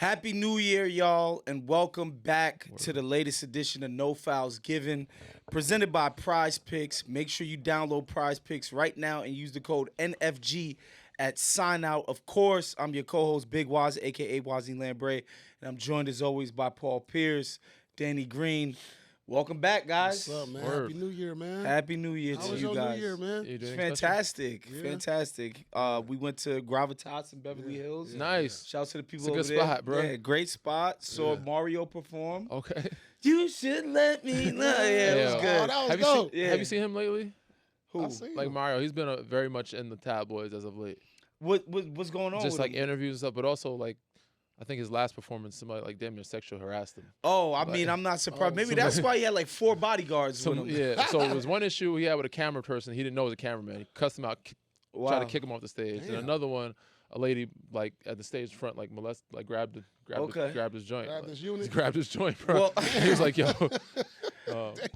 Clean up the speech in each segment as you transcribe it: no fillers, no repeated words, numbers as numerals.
Happy New Year, y'all, and welcome back to the latest edition of No Fouls Given, presented by Prize Picks. Make sure you download Prize Picks right now and use the code NFG at sign out. Of course, I'm your co-host, Big Waz, a.k.a. Wazzy Lambre, and I'm joined as always by Paul Pierce, Danny Green. Welcome back, guys. What's up, man? Word. Happy New Year, man. Happy New Year How to was you your guys. New Year, man? You It's doing fantastic, Yeah. fantastic. We went to Gravitas in Beverly Hills. Nice. Shouts to the people It's a over good there. spot, bro. Yeah, great spot. Saw Yeah. Mario perform. Okay. You should let me know. Yeah, it was Yeah. good. Oh, that was Have you dope. seen Yeah. Have you seen him lately? Who? I seen Like him. Mario, he's been very much in the tabloids as of late. What's going on? Just with like him? interviews and stuff, but also like I think his last performance, somebody like damn near sexual harassed him. Oh, I like- mean, I'm not surprised. Oh, Maybe so that's like- why he had like 4 bodyguards with him. Yeah. So there was one issue he had with a camera person. He didn't know it was a cameraman. He cussed him out, Wow. tried to kick him off the stage. And Damn. another one, a lady like at the stage front like grabbed his joint. Grabbed Like, his unit? he grabbed his joint, bro. Well- he was like, yo.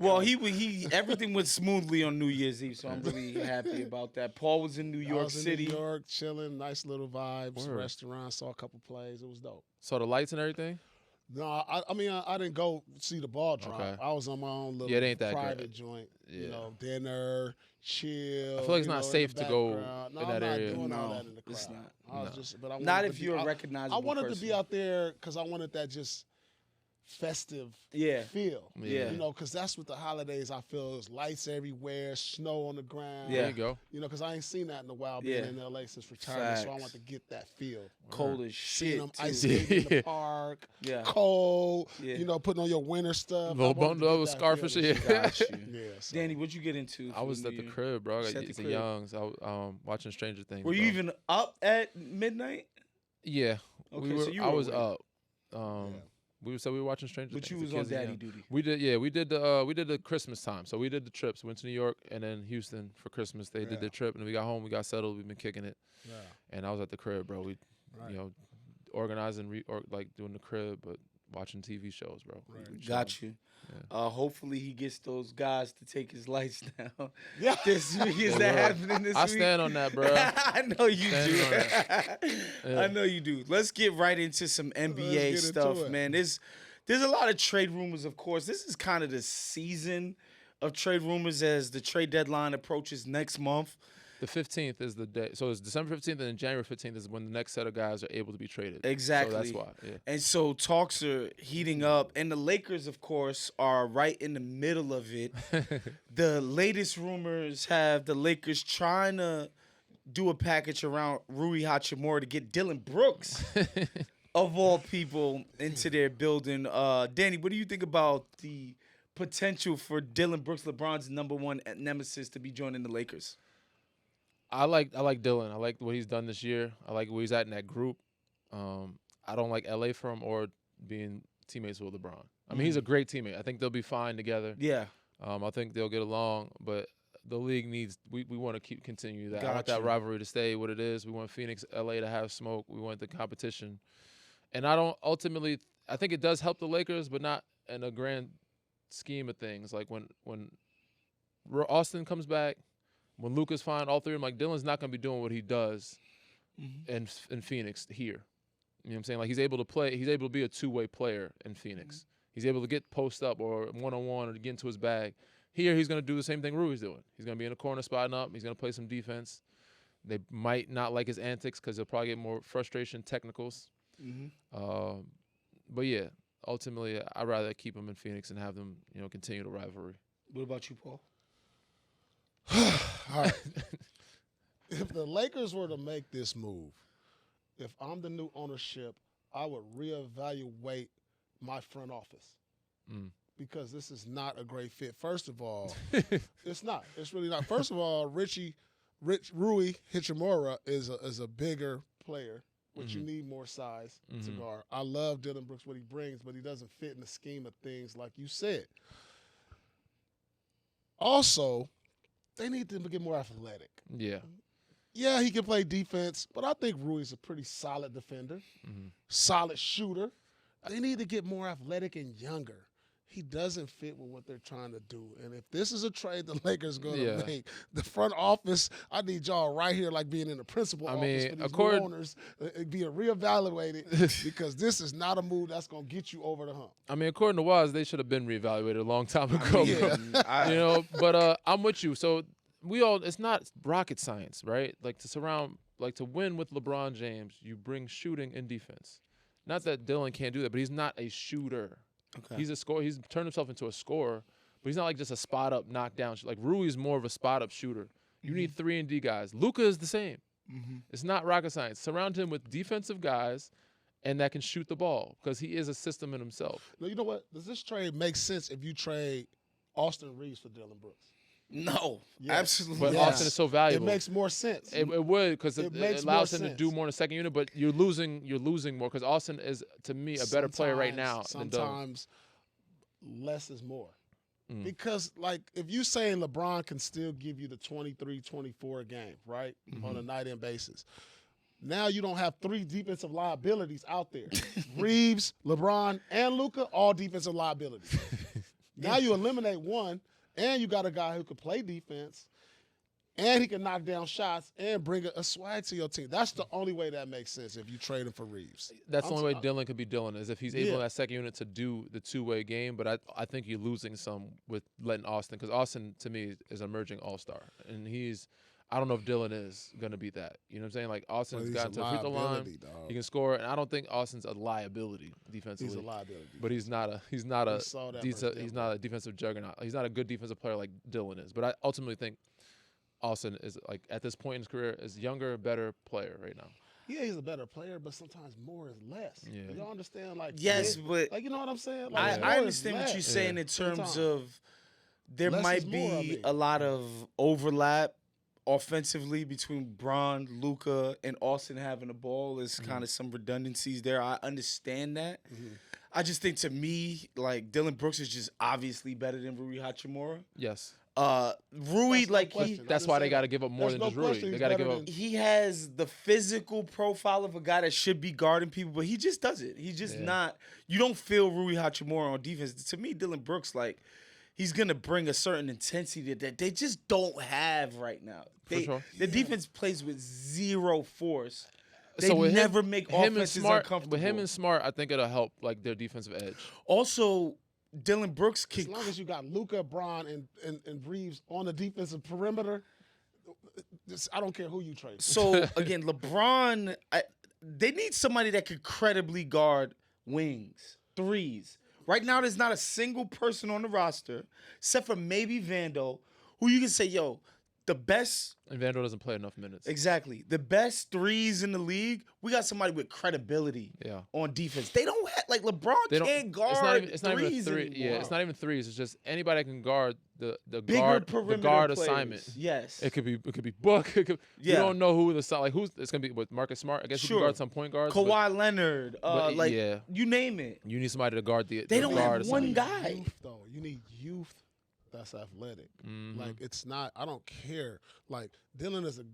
Well, he everything went smoothly on New Year's Eve, so I'm really happy about that. Paul was in New I York was in City. New York, chilling, nice little vibes, Word. restaurant, saw a couple plays. It was dope. Saw the lights and everything. No, I mean, I didn't go see the ball drop. Okay. I was on my own little Yeah, it ain't that private great. joint. Yeah. You know, dinner, chill. I feel like it's you not know, in safe the to go background. No, in I'm that not area. doing all No, that in the crowd. it's not. I was No. just, but I wanted Not to if be- you're a I recognizable wanted to person. be out there because I wanted that just festive Yeah. feel. Yeah. You know, because that's what the holidays I feel is lights everywhere, snow on the ground. Yeah. There you go. You know, because I ain't seen that in a while being Yeah. in LA since retirement, so I Facts. want to get that feel. Cold as Seeing shit. them too. ice skating in Yeah. the park, Yeah. cold, Yeah. you know, putting on your winter stuff. Little I wanted to bundle get of a that scarf feel and this shit. year. Got you. Yeah, so. Danny, what'd you get into? I was at the crib, bro. I Just got at the it's a crib. youngs. I was watching Stranger Things. Were you bro. even up at midnight? Yeah. Okay, so you I were was awake. up. We were watching Stranger But Things. you the was on kids and daddy young. duty. We did the Christmas time. So we did the trips. Went to New York and then Houston for Christmas. They Yeah. did their trip and then we got home. We got settled. We've been kicking it. Yeah, And I was at the crib, bro. We, right. you know, organizing, like doing the crib, but watching TV shows, bro. Right. We chilling. Got you. Yeah. Hopefully he gets those guys to take his lights down Yeah. this week. Is Yeah, that word. happening this I week? stand on that, bro. I know you Standing on do. Yeah. I know you do. Let's get right into some NBA get into stuff, it. man. There's a lot of trade rumors, of course. This is kind of the season of trade rumors as the trade deadline approaches next month. The 15th is the day. So it's December 15th and then January 15th is when the next set of guys are able to be traded. Exactly. So that's why. Yeah. And so talks are heating up, and the Lakers, of course, are right in the middle of it. The latest rumors have the Lakers trying to do a package around Rui Hachimura to get Dillon Brooks, of all people, into their building. Danny, what do you think about the potential for Dillon Brooks, LeBron's number one nemesis, to be joining the Lakers? I like Dillon. I like what he's done this year. I like where he's at in that group. I don't like LA for him or being teammates with LeBron. I mean, he's a great teammate. I think they'll be fine together. Yeah. I think they'll get along, but the league needs we want to continue that. I want Gotcha. that rivalry to stay what it is. We want Phoenix, LA to have smoke. We want the competition. And I think it does help the Lakers, but not in a grand scheme of things. Like when Austin comes back, when Luka's fine, all three of them, like Dillon's not going to be doing what he does in Phoenix here. You know what I'm saying? Like he's able to play, he's able to be a two-way player in Phoenix. He's able to get post up or one-on-one or to get into his bag. Here, he's going to do the same thing Rui's doing. He's going to be in the corner spotting up. He's going to play some defense. They might not like his antics because he'll probably get more frustration technicals. But yeah, ultimately, I'd rather keep him in Phoenix and have them, continue the rivalry. What about you, Paul? All right. If the Lakers were to make this move, if I'm the new ownership, I would reevaluate my front office because this is not a great fit. First of all, it's not. It's really not. First of all, Rui Hachimura is a bigger player, which you need more size to guard. I love Dillon Brooks, what he brings, but he doesn't fit in the scheme of things like you said. Also, they need to get more athletic. Yeah. Yeah, he can play defense, but I think Rui's a pretty solid defender, solid shooter. They need to get more athletic and younger. he doesn't fit with what they're trying to do. And if this is a trade the Lakers going to Yeah. make, the front office, I need y'all right here like being in the principal office for these new owners, being reevaluated because this is not a move that's going to get you over the hump. I mean, according to Waz, they should have been reevaluated a long time ago. Yeah. You know, but I'm with you. So it's not rocket science, right? Like to win with LeBron James, you bring shooting and defense. Not that Dillon can't do that, but he's not a shooter. Okay. He's a scorer. He's turned himself into a scorer, but he's not like just a spot up, knockdown. Like Rui's more of a spot up shooter. You need 3-and-D guys. Luka is the same. It's not rocket science. Surround him with defensive guys, and that can shoot the ball because he is a system in himself. Now, you know what? Does this trade make sense if you trade Austin Reeves for Dillon Brooks? No, Yes. absolutely. But not. Austin is so valuable. It makes more sense. It would because It it makes allows more him to sense. do more in the second unit, but you're losing more because Austin is, to me, a better player right now than Dillon. Sometimes less is more. Because, like, if you saying LeBron can still give you the 23, 24 a game, right, on a night-in basis, now you don't have 3 defensive liabilities out there. Reeves, LeBron, and Luka, all defensive liabilities. Now you eliminate one, and you got a guy who can play defense, and he can knock down shots and bring a swag to your team. That's the only way that makes sense if you trade him for Reeves. That's the only way Dillon could be Dillon is if he's able in that second unit to do the two-way game. But I think you're losing some with letting Austin because Austin, to me, is an emerging all-star. And I don't know if Dillon is going to be that. You know what I'm saying? Like, Austin's gotten to the free throw line. He can score. And I don't think Austin's a liability defensively. He's a liability. But he's not a defensive juggernaut. He's not a good defensive player like Dillon is. But I ultimately think Austin is, like, at this point in his career, is younger, better player right now. Yeah, he's a better player, but sometimes more is less. Yeah. Y'all understand? Like, Yes, but like, you know what I'm saying? Like, I more understand is what less. you're saying in terms Sometimes. of there Less might is more, I be mean. a lot of overlap offensively between Braun, Luka, and Austin having the ball. There's kind of some redundancies there. I understand that. I just think, to me, like, Dillon Brooks is just obviously better than Rui Hachimura. Yes. Rui, That's no like, question. That's why they got to give up more There's than no just Rui. question They he's got to better give up. than- he has the physical profile of a guy that should be guarding people, but he just doesn't. He's just not. You don't feel Rui Hachimura on defense. To me, Dillon Brooks, like, he's gonna bring a certain intensity that they just don't have right now. Sure. The defense plays with zero force. They So with never make him and offenses Smart, uncomfortable. with him and Smart, I think it'll help like their defensive edge. Also, Dillon Brooks As can. long as you got Luka, Braun, and Reeves on the defensive perimeter, I don't care who you trade. So again, LeBron, they need somebody that could credibly guard wings, threes. Right now, there's not a single person on the roster, except for maybe Vando, who you can say, yo, the best. And Vando doesn't play enough minutes. Exactly. The best threes in the league, we got somebody with credibility on defense. They don't have, like, LeBron can't guard It's not even a threes three. anymore. Yeah, it's not even threes. It's just anybody that can guard the Bigger guard perimeter the guard players. assignment. Yes. It could be Book. You Yeah. don't know who who's it's gonna be with Marcus Smart. I guess he Sure. can guard some point guards. Kawhi Leonard, but like, yeah. you name it. You need somebody to guard the They don't guard have one assignment. guy. Youth, though. You need youth that's athletic. Like, it's not, I don't care. Like, Dillon is a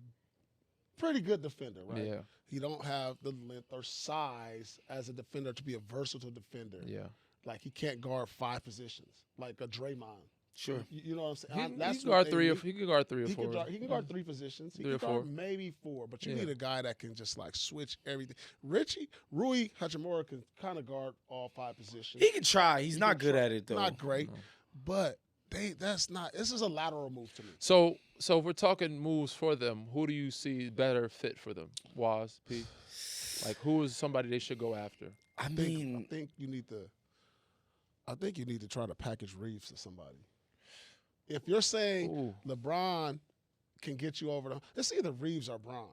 pretty good defender, right? Yeah. He don't have the length or size as a defender to be a versatile defender. Yeah. Like, he can't guard 5 positions, like a Draymond. Sure. You know what I'm saying? He That's can what guard they three. need. He can guard 3 or He 4. can guard 3 positions. He 3 can or 4. guard maybe 4, but you Yeah. need a guy that can just like switch everything. Rui Hachimura can kind of guard all 5 positions. He can try. He's He not can good try. at it, though. Not great, but that's not. This is a lateral move to me. So if we're talking moves for them, who do you see better fit for them? Waz, P. Like, who is somebody they should go after? I I mean, think you need to. I think you need to try to package Reeves to somebody. If you're saying Ooh. LeBron can get you over it's either Reeves or Braun,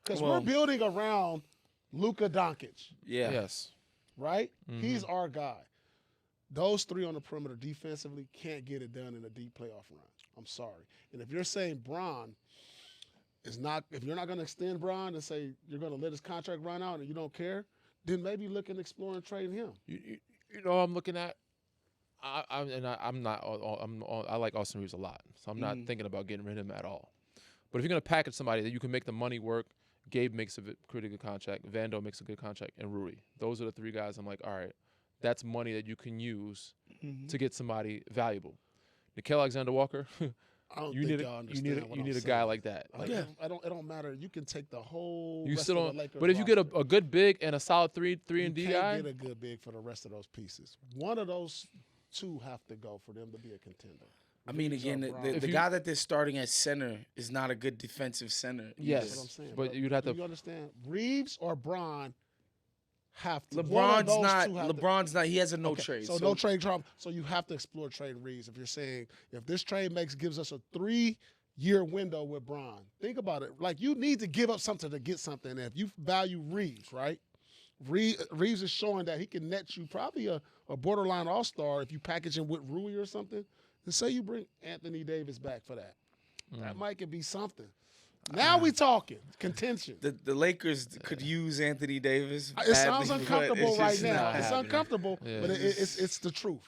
because Well- we're building around Luka Doncic, yeah. Yes. right? He's our guy. Those 3 on the perimeter defensively can't get it done in a deep playoff run. I'm sorry. And if you're saying Braun is not, if you're not going to extend Braun and say you're going to let his contract run out and you don't care, then maybe look and explore and trading him. You know, I'm looking at. I like Austin Reeves a lot, so I'm not thinking about getting rid of him at all. But if you're gonna package somebody that you can make the money work, Gabe makes a pretty good contract, Vando makes a good contract, and Rui. Those are the 3 guys. I'm like, all right, that's money that you can use to get somebody valuable. Nickeil Alexander-Walker, I don't you think need y'all you understand need what you I'm need a saying. guy like that. Like, Yeah. It don't matter. You can take the whole. you rest still of don't. the Lakers But if you get roster. a good big and a solid three and D you guy, can't get a good big for the rest of those pieces. One of those two have to go for them to be a contender. I mean, Reeves or again, Brown. the guy that they're starting at center is not a good defensive center. either. Yes. That's what I'm saying. but you'd have do to. you understand? Reeves or Braun have to. one of LeBron's those not. two have to- LeBron's not. He has a no Okay, trade. So no trade trouble. So you have to explore trade Reeves. If you're saying if this trade gives us a 3-year window with Braun, think about it. Like you need to give up something to get something. And if you value Reeves, right? Reeves is showing that he can net you probably a borderline all-star if you package him with Rui or something. And say you bring Anthony Davis back for that. That might could be something. Now we talking contention. The Lakers could use Anthony Davis. It sounds badly, but uncomfortable it's right just now. not It's happening. uncomfortable, Yeah. but it's the truth.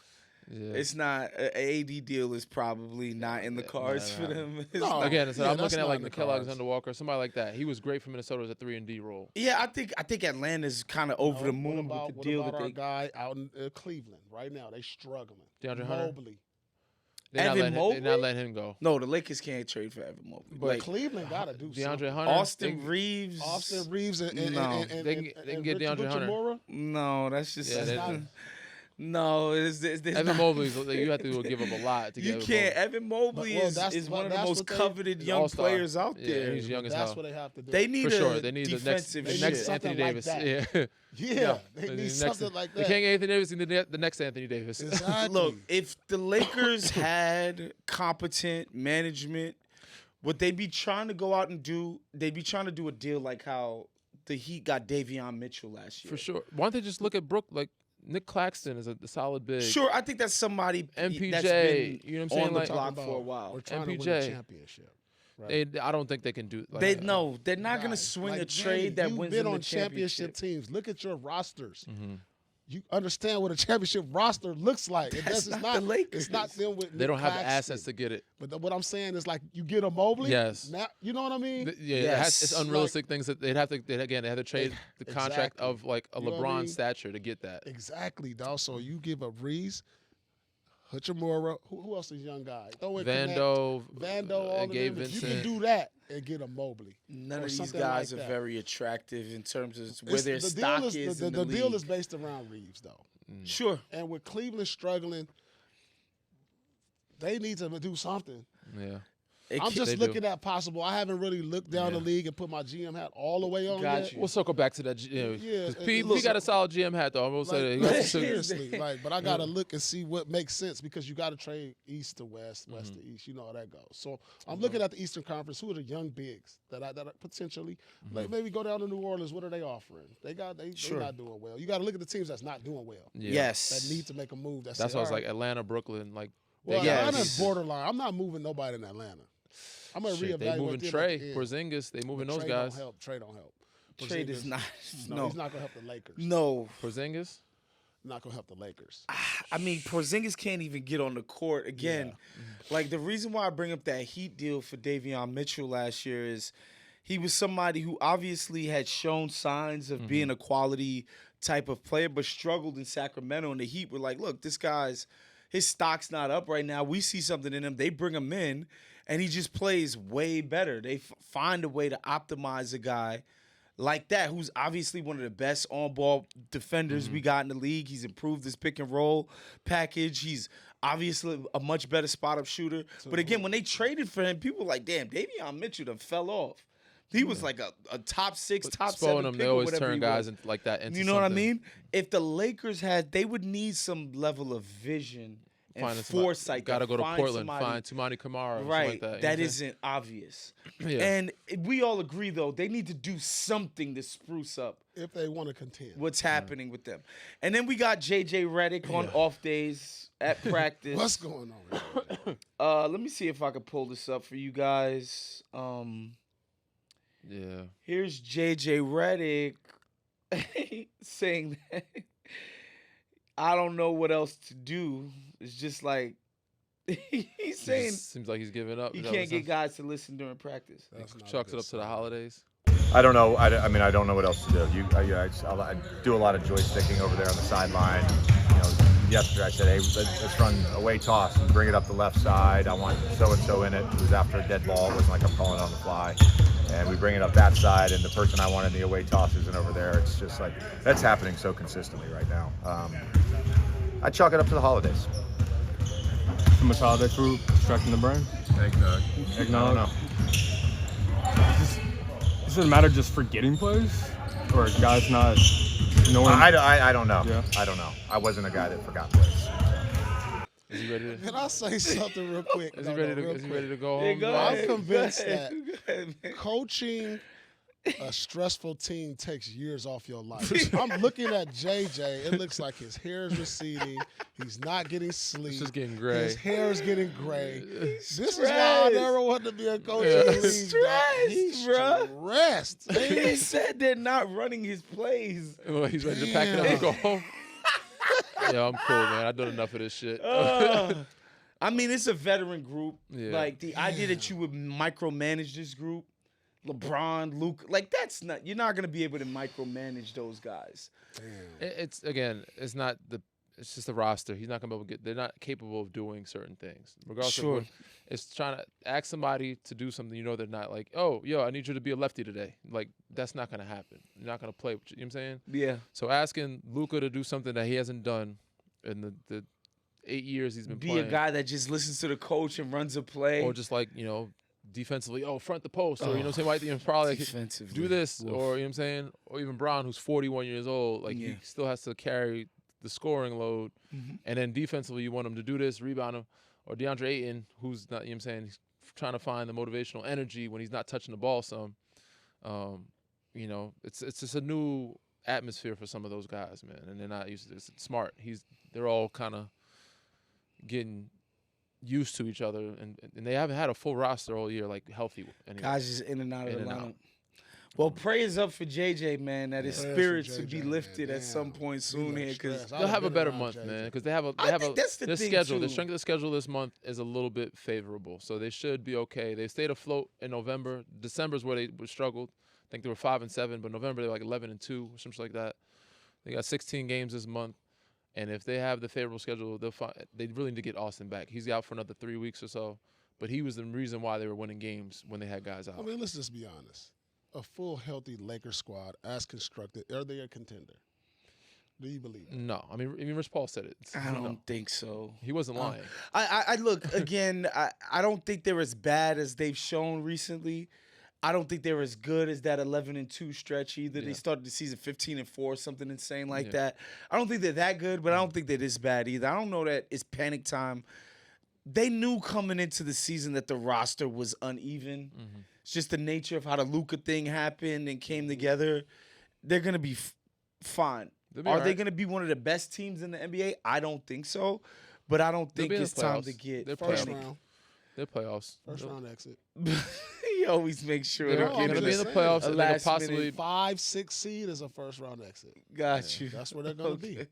Yeah. It's not. An AD deal is probably not in the cards for them. It's No. not- Again, so Yeah, I'm that's looking at not like in the Nickeil cards. Alexander-Walker, somebody like that. He was great for Minnesota as a 3-and-D role. Yeah, I think Atlanta's kind of over the moon with the deal what that about our they. guy out in Cleveland right now? They struggling. DeAndre Hunter? Mobley. They're not, Evan they're not Mobley? letting him go. No, the Lakers can't trade for Evan Mobley. But Like Cleveland got to do DeAndre something. Hunter, Austin they- Reeves. Austin Reeves and No. They can get DeAndre Hunter. Hachimura? No, that's just. Yeah, That's not- no, it's Evan not, Mobley's you have to give up a lot to You get. can't. Evan Mobley Well, is that's one of the that's most what they- coveted He's young all-star. players out Yeah, there. he's young as That's hell. what they have to do. They need For a sure, they need the defensive next shit. something Anthony like Davis. that. Yeah, yeah, they The need next- something like They that. can't get Anthony Davis. They need the next Anthony Davis. Exactly. Look, if the Lakers had competent management, would they be trying to go out and do? They'd be trying to do a deal like how the Heat got Davion Mitchell last year. For sure. Why don't they just look at Brook? Like Nick Claxton is a solid big. Sure, I think that's somebody MPJ, that's been you know what I'm saying? on the Like- block Talking for a about while. We're trying to win MPJ. a championship. Right? I don't think they can do. Like, They no, they're not going to Guys, swing like, a trade that you've wins been them on the championship teams. Look at your rosters. Mhm. You understand what a championship roster looks like. That's not the Lakers. It's not them with. They don't have the Claxton. assets to get it. But what I'm saying is like you get a Mobley. Yes. Now you know what I mean. Yeah, Yes. it's unrealistic things that they'd have to. They have to trade the contract Exactly. of like a You know what LeBron I mean? stature to get that. Exactly, dog. So you give up Reeves, Hachimura. Who else is young guy? Throw in Vando, Vando, all and of Gabe them. If you can Vincent. do that and get a Mobley. None or of these something guys like are that. very attractive in terms of where It's- their the stock deal is the in the deal league. is based around Reeves, though. Sure. And with Cleveland struggling, they need to do something. Yeah. I'm They just do. looking at possible. I haven't really looked down the Yeah. league and put my GM hat all the way on Got yet. you. We'll circle back to that. Yeah, 'cause and- P, and P look- got a solid GM hat though. I will say Like, that. He got seriously, but I gotta look and see what makes sense because you got to trade east to west, west to east. You know how that goes. So I'm looking at the Eastern Conference. Who are the young bigs that I potentially like? Maybe go down to New Orleans. What are they offering? They Sure. not doing well. You got to look at the teams that's not doing well. Yeah. Yes. That need to make a move. That's why I was like Atlanta, Brooklyn, like. well, they- Yeah, Atlanta's it's- borderline. I'm not moving nobody in Atlanta. I'm gonna Shit, reevaluate. they moving them at Trey, the end. Porzingis. They moving But those Trey guys. Don't help. Trey don't help. Trade is Porzingis- not. No, No. he's not gonna help the Lakers. No. Porzingis. Not gonna help the Lakers. I mean, Porzingis can't even get on the court again. Like the reason why I bring up that Heat deal for Davion Mitchell last year is he was somebody who obviously had shown signs of being a quality type of player, but struggled in Sacramento. And the Heat were like, "Look, his stock's not up right now. We see something in him." They bring him in, and he just plays way better. They find a way to optimize a guy like that, who's obviously one of the best on-ball defenders we got in the league. He's improved his pick-and-roll package. He's obviously a much better spot-up shooter. But again, when they traded for him, people were like, damn, Davion Mitchell done fell off. He was like a top 6, top 7 Spoing them, pick they or always whatever turn he guys was. into like that. Into You know what I something. mean? If the Lakers they would need some level of vision and Finding somebody- foresight. Gotta go to find Portland, somebody- find Tumani Kamara, or something Right, like that. that you know isn't obvious. what I'm saying? Yeah. And we all agree, though, they need to do something to spruce up If they want to contend. what's happening with them. And then we got J.J. Redick on off days at practice. What's going on? Here? Let me see if I can pull this up for you guys. Yeah. Here's J.J. Redick saying that I don't know what else to do. It's just like he's saying Seems like he's giving up. you Is that what can't it get guys to listen during practice. That's not a Chalks it good up to the sign. holidays. I don't know. I mean, I don't know what else to do. I do a lot of joysticking over there on the sideline. You know, yesterday. I said, hey, let's run away toss and bring it up the left side. I want so-and-so in it. It was after a dead ball. It wasn't like I'm calling it on the fly. And we bring it up that side, and the person I want in the away toss isn't over there. It's just like, that's happening so consistently right now. I chalk it up to the holidays. Too much holiday food, distracting the brain. Eggnog. Eggnog. I don't know. Does it matter just forgetting plays? Or guys not knowing? I don't know. Yeah. I don't know. I wasn't a guy that forgot plays. Is he ready to? Can I say something real quick? Is he ready to go home? Yeah, go I'm ahead. convinced Go ahead, man. coaching a stressful team takes years off your life. I'm looking at JJ. It looks like his hair is receding. He's not getting sleep. It's just getting gray. His hair is getting gray. This is why I never wanted to be a coach in the league. Stressed, He's bruh. stressed. He said they're not running his plays. Well, he's ready to pack it up and go home. Yeah, I'm cool, man. I've done enough of this shit. I mean, it's a veteran group. Yeah. Like the idea that you would micromanage this group, LeBron, Luke, like that's not. You're not gonna be able to micromanage those guys. It's not the. It's just a roster. He's not gonna be able to get. They're not capable of doing certain things. Regardless Sure. of what, it's trying to ask somebody to do something. You know, they're not like, oh, yo, I need you to be a lefty today. Like that's not gonna happen. You're not gonna play. You know what I'm saying? Yeah. So asking Luka to do something that he hasn't done in the 8 years he's been Be playing, a guy that just listens to the coach and runs a play. or just like defensively, front the post, or you know what I'm saying, probably like, defensively. do this, Woof. or you know what I'm saying, or even Brown, who's 41 years old, like Yeah. he still has to carry the scoring load, and then defensively you want him to do this, rebound him, or DeAndre Ayton, who's not, you know what I'm saying, he's trying to find the motivational energy when he's not touching the ball some. It's just a new atmosphere for some of those guys, man, and they're not used to this. It's smart. They're all kind of getting used to each other, and they haven't had a full roster all year, like healthy. Anyway. Guys just in and out of In the and out. lineup. Well, prayers up for JJ, man, that his Prayers for spirits would be JJ, lifted man. at some point He soon looks here, because stressed. I'd They'll have a been better around month, JJ. man, because they have I think that's the their thing, schedule. too. The strength of the schedule this month is a little bit favorable, so they should be okay. They stayed afloat in November. December's where they struggled. I think they were 5-7, but November they were like 11-2 or something like that. They got 16 games this month, and if they have the favorable schedule, they really need to get Austin back. He's out for another 3 weeks or so, but he was the reason why they were winning games when they had guys out. I mean, let's just be honest. A full, healthy Lakers squad, as constructed, are they a contender? Do you believe that? No, I mean even Rich Paul said it. I don't No. think so. He wasn't lying. I look again. I don't think they're as bad as they've shown recently. I don't think they're as good as that 11-2 stretch either. Yeah. They started the season 15-4, something insane like Yeah. that. I don't think they're that good, but I don't think they're this bad either. I don't know that it's panic time. They knew coming into the season that the roster was uneven. Mm-hmm. It's just the nature of how the Luka thing happened and came together. They're gonna be fine. They'll be Are all they right. going to be one of the best teams in the NBA? I don't think so, but I don't They'll think be in the it's time playoffs. to get They're First panic. round. They're playoffs. First round exit. He always makes sure They're they're No, going I'm to getting be in the just saying. playoffs, A and they could last possibly. minute 5-6 seed is a first round exit. Got you. That's where they're going to be.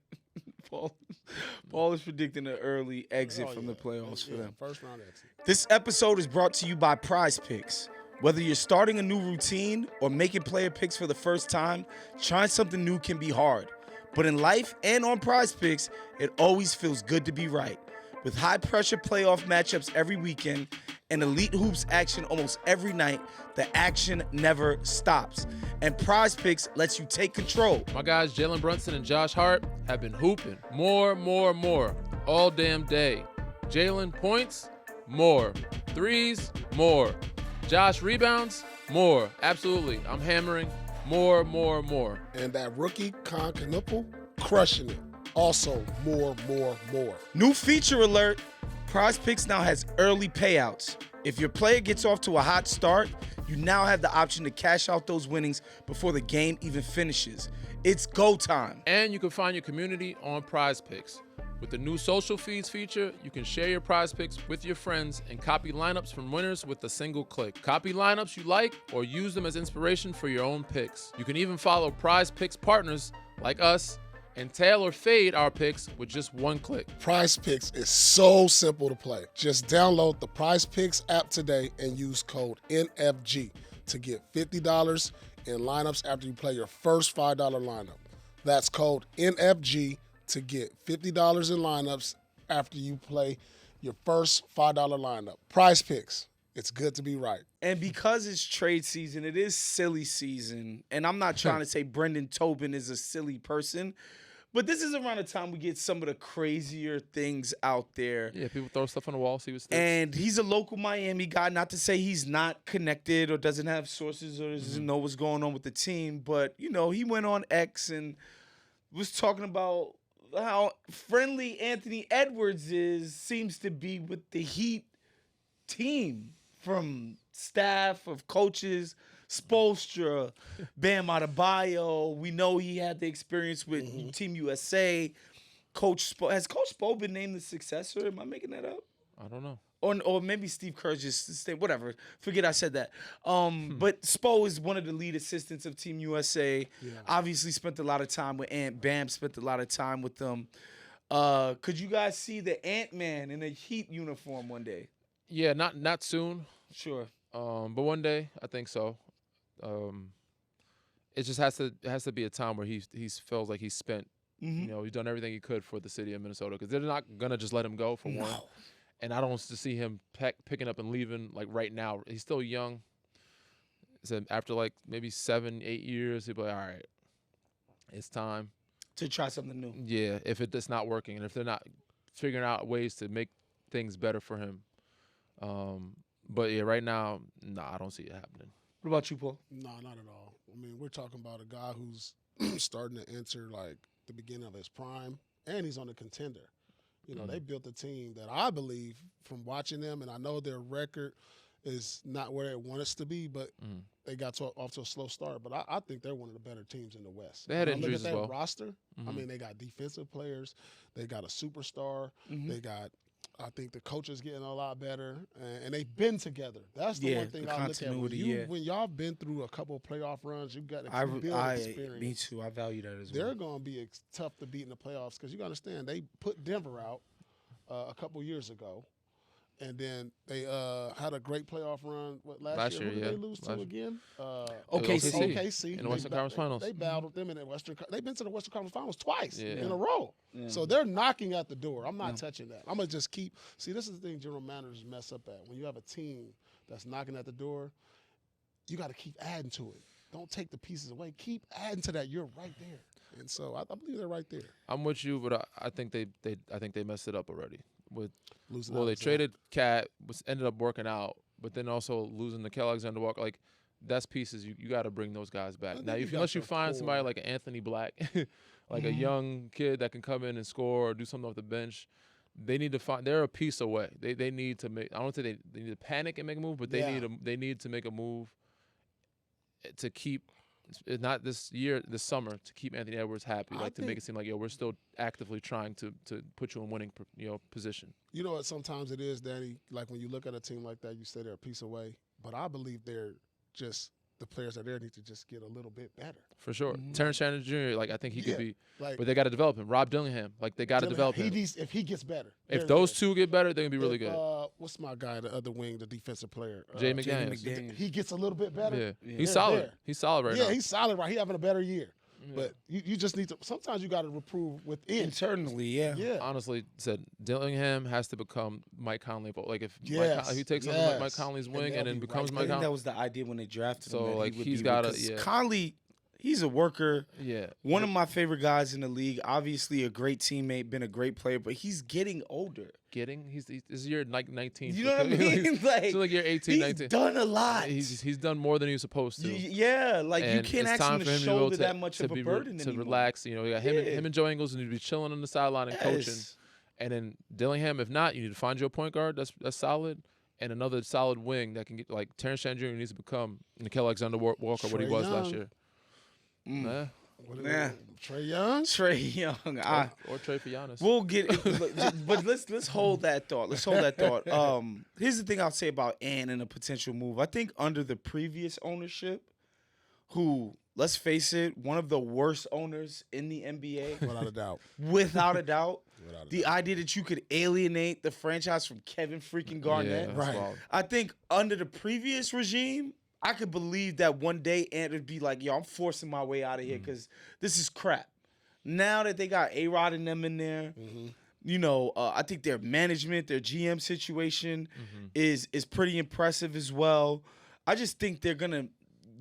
Paul is predicting an early exit Oh, from yeah. the playoffs for Yeah, them. First round exit. This episode is brought to you by Prize Picks. Whether you're starting a new routine or making player picks for the first time, trying something new can be hard. But in life and on Prize Picks, it always feels good to be right. With high-pressure playoff matchups every weekend and elite hoops action almost every night, the action never stops. And Prize Picks lets you take control. My guys, Jaylen Brunson and Josh Hart, have been hooping more, all damn day. Jaylen points, more. Threes, more. Josh rebounds, more. Absolutely. I'm hammering more. And that rookie, Con Knipple, crushing it. Also, more. New feature alert, Prize Picks now has early payouts. If your player gets off to a hot start, you now have the option to cash out those winnings before the game even finishes. It's go time. And you can find your community on Prize Picks. With the new social feeds feature, you can share your Prize Picks with your friends and copy lineups from winners with a single click. Copy lineups you like or use them as inspiration for your own picks. You can even follow Prize Picks partners like us and tail or fade our picks with just one click. Prize Picks is so simple to play. Just download the Prize Picks app today and use code NFG to get $50 in lineups after you play your first $5 lineup. That's code NFG to get $50 in lineups after you play your first $5 lineup. Prize Picks. It's good to be right. And because it's trade season, it is silly season. And I'm not trying to say Brendan Tobin is a silly person, but this is around the time we get some of the crazier things out there. Yeah, people throw stuff on the wall, see what sticks. And he's a local Miami guy. Not to say he's not connected or doesn't have sources or doesn't know what's going on with the team. But, you know, he went on X and was talking about how friendly Anthony Edwards seems to be with the Heat team, from staff of coaches, Spoelstra, Bam Adebayo. We know he had the experience with Team USA. Has Coach Spo been named the successor? Am I making that up? I don't know. Or maybe Steve Kerr just stayed. Whatever. Forget I said that. But Spo is one of the lead assistants of Team USA. Yeah. Obviously spent a lot of time with Ant. Bam spent a lot of time with them. Could you guys see the Ant-Man in a Heat uniform one day? Yeah, not soon. Sure. But one day, I think so. It just has to be a time where he feels like he's spent. You know, he's done everything he could for the city of Minnesota, because they're not gonna just let him go for one. And I don't want to see him picking up and leaving like right now. He's still young. So after like maybe 7-8 years, he'll be like, all right, it's time to try something new. Yeah, if it's not working and if they're not figuring out ways to make things better for him. But yeah, right now, I don't see it happening. What about you, Paul? No, not at all. I mean, we're talking about a guy who's starting to enter like the beginning of his prime, and he's on a contender. You know, they built a team that I believe, from watching them, and I know their record is not where it wants to be, but they got off to a slow start. But I think they're one of the better teams in the West. They had injuries look at as that well. roster. I mean, they got defensive players. They got a superstar. They got, I think the coaches getting a lot better, and they've been together. That's the one thing I look at. When y'all been through a couple of playoff runs, you got to build experience. Me too. I value that as well. They're going to be tough to beat in the playoffs, because you got to understand, they put Denver out a couple years ago, and then they had a great playoff run last year. Who did they lose to again? OKC in the Western Conference Finals. They battled them in the Western. They've been to the Western Conference Finals twice in a row. Yeah. So they're knocking at the door. I'm not touching that. I'm gonna just keep. See, this is the thing general managers mess up at. When you have a team that's knocking at the door, you got to keep adding to it. Don't take the pieces away. Keep adding to that. You're right there. And so I believe they're right there. I'm with you, but I think they messed it up already with losing. Well, they traded Cat, which ended up working out, but then also losing Nickeil Alexander-Walker. Like, that's pieces you got to bring those guys back. Now, unless you find somebody like Anthony Black, like a young kid that can come in and score or do something off the bench, they need to find. They're a piece away. They need to make. I don't say they need to panic and make a move, but they need to make a move to keep. Not this summer, to keep Anthony Edwards happy, to make it seem like, we're still actively trying to put you in winning, position. You know what? Sometimes it is, Danny. Like when you look at a team like that, you say they're a piece away, but I believe they're just the players that are there need to just get a little bit better. For sure. Terrence Shannon Jr., I think he could be, but they got to develop him. Rob Dillingham, they got to develop him. If he gets better. If those two get better, they're going to be really good. What's my guy, the other wing, the defensive player? Jay McDaniels. He gets a little bit better. Yeah. He's solid. He's solid right now. Yeah, he's solid right. He's having a better year. Yeah. But you just need to – sometimes you got to reprove within. Internally, yeah. Honestly, said Dillingham has to become Mike Conley. If he takes on Mike Conley's wing and then becomes Mike Conley. I think that was the idea when they drafted him. So, he's got to – Conley – he's a worker. Yeah. One of my favorite guys in the league. Obviously a great teammate, been a great player, but he's getting older. He's year 19. You know what I mean? He's like year 18, 19. He's done a lot. He's done more than he was supposed to. Yeah, you can't ask him to shoulder that much of a burden to anymore. Relax. You got him and Joe Ingles need to be chilling on the sideline and coaching. And then Dillingham, if not, you need to find your point guard that's solid. And another solid wing that can get, Terrence Shannon Jr. needs to become Nickeil Alexander-Walker, what he was last year. Trae Young? Trae Young. Or Trae for Giannis. We'll get it, but let's hold that thought. Here's the thing I'll say about Ant and a potential move. I think under the previous ownership, who, let's face it, one of the worst owners in the NBA. Without a doubt. Without a doubt. The idea that you could alienate the franchise from Kevin freaking Garnett. Yeah, right. Wild. I think under the previous regime, I could believe that one day Ant would be like, I'm forcing my way out of here because this is crap. Now that they got A-Rod and them in there, you know, I think their management, their GM situation is pretty impressive as well. I just think they're gonna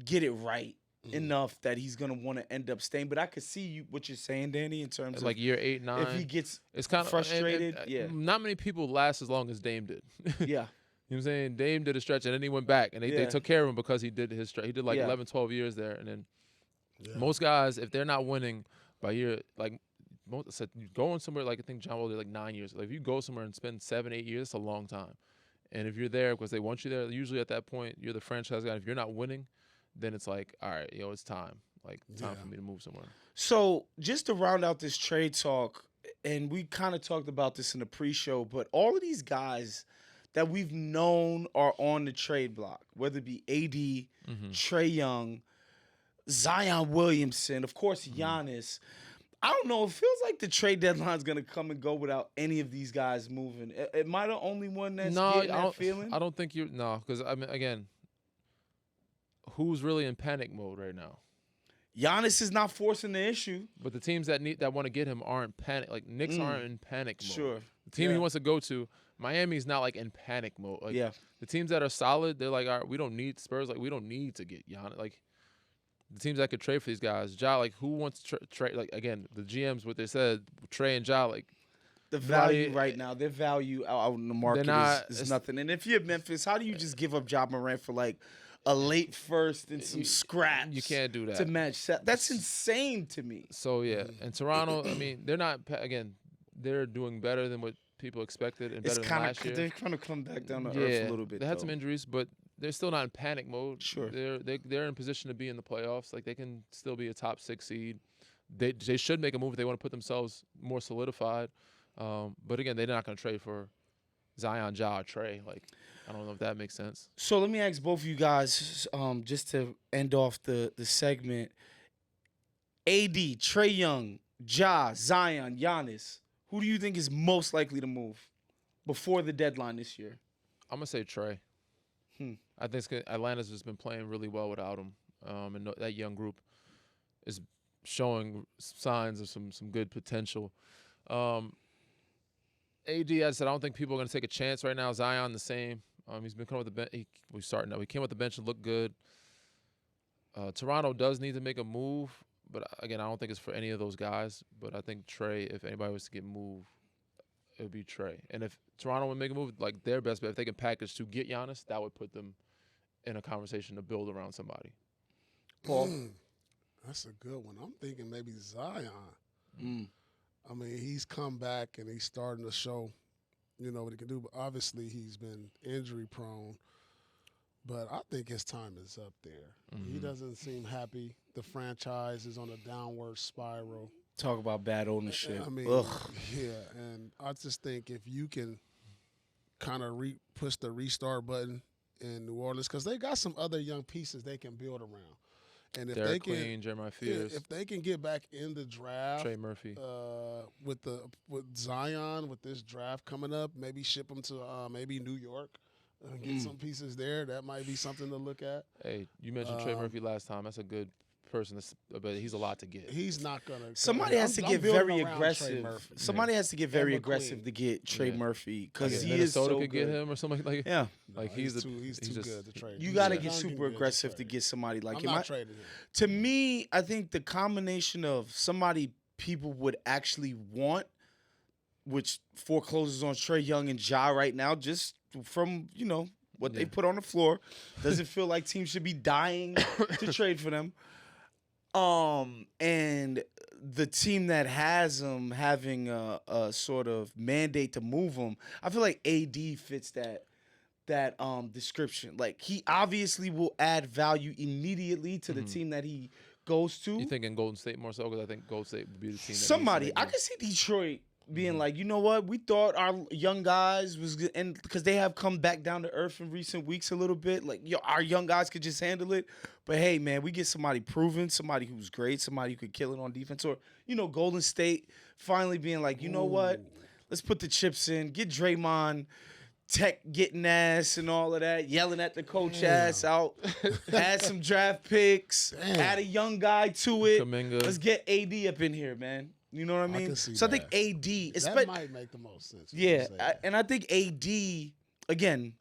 get it right enough that he's gonna want to end up staying. But I could see what you're saying, Danny, in terms of like year 8, 9. if he gets it's kind of frustrated. Yeah, not many people last as long as Dame did. yeah. You know what I'm saying? Dame did a stretch, and then he went back, and they took care of him because he did his stretch. He did like 11, 12 years there, and then most guys, if they're not winning by year, like most said, going somewhere like I think John Wall did like 9 years. Like if you go somewhere and spend 7, 8 years, it's a long time. And if you're there because they want you there, usually at that point you're the franchise guy. If you're not winning, then it's like, all right, yo, it's time. Like time for me to move somewhere. So just to round out this trade talk, and we kind of talked about this in the pre-show, but all of these guys that we've known are on the trade block, whether it be AD, Trae Young, Zion Williamson, of course, Giannis. I don't know. It feels like the trade deadline's going to come and go without any of these guys moving. Am I the only one that's getting that feeling? I don't think you're – no, because, I mean, again, who's really in panic mode right now? Giannis is not forcing the issue. But the teams that want to get him aren't panic. Like, Knicks aren't in panic mode. Sure. The team he wants to go to, Miami's not, like, in panic mode. Like, the teams that are solid, they're like, all right, we don't need – Spurs, like, we don't need to get Giannis. Like, the teams that could trade for these guys, Ja, like, who wants to trade? Like, again, the GMs, what they said, Trae and Ja, like, the value right now, their value out in the market is nothing. And if you're Memphis, how do you just give up Ja Morant for, like, a late first and some scraps? You can't do that. To match that. That's insane to me. So, yeah. And Toronto, I mean, they're not, again, they're doing better than what people expected and better than last year. They're kind of come back down to earth a little bit. They had some injuries, but they're still not in panic mode. Sure. They're in position to be in the playoffs. Like, they can still be a top 6 seed. They should make a move if they want to put themselves more solidified. But, again, they're not going to trade for Zion, Ja, or Trae. Like, I don't know if that makes sense. So let me ask both of you guys, just to end off the segment. AD, Trae Young, Ja, Zion, Giannis. Who do you think is most likely to move before the deadline this year? I'm going to say Trae. I think Atlanta's just been playing really well without him. And that young group is showing signs of some good potential. AD, I said, I don't think people are going to take a chance right now. Zion, the same. He's been coming with the bench. He came with the bench and looked good. Toronto does need to make a move, but again, I don't think it's for any of those guys. But I think Trae, if anybody was to get moved, it would be Trae. And if Toronto would make a move, like their best bet, if they can package to get Giannis, that would put them in a conversation to build around somebody. Paul? That's a good one. I'm thinking maybe Zion. I mean, he's come back and he's starting to show, you know, what he can do. But obviously, he's been injury prone. But I think his time is up there. He doesn't seem happy. The franchise is on a downward spiral. Talk about bad ownership. I mean, yeah. And I just think if you can kind of push the restart button in New Orleans, because they got some other young pieces they can build around. And if Derek Queen, Jeremiah Fears, if they can get back in the draft, Trey Murphy, with Zion, with this draft coming up, maybe ship them to maybe New York, get some pieces there. That might be something to look at. Hey, you mentioned Trey Murphy last time. That's a good person, but he's a lot to get. He's not gonna. Somebody has to get very aggressive. Somebody has to get very aggressive to get Trey Murphy because he is so good. Could get him or something like. Yeah, like he's too good to trade. You got to get super aggressive to get somebody like him. I'm not trading him. To me, I think the combination of somebody people would actually want, which forecloses on Trae Young and Ja right now, just from what they put on the floor, doesn't feel like teams should be dying to trade for them. And the team that has him having a sort of mandate to move him, I feel like AD fits that description. Like, he obviously will add value immediately to the team that he goes to. You think in Golden State more so? Because I think Golden State would be the team. Somebody, I can see Detroit being like, you know what, we thought our young guys was good, and because they have come back down to earth in recent weeks a little bit, like our young guys could just handle it. But hey, man, we get somebody proven, somebody who's great, somebody who could kill it on defense, or Golden State finally being like, you know what, let's put the chips in, get Draymond, Tech getting ass and all of that, yelling at the coach ass out. Add some draft picks. Add a young guy to it. Kuminga. Let's get AD up in here, man. You know what I mean? can see so that. I think AD, That might make the most sense. yeah, and I think AD again,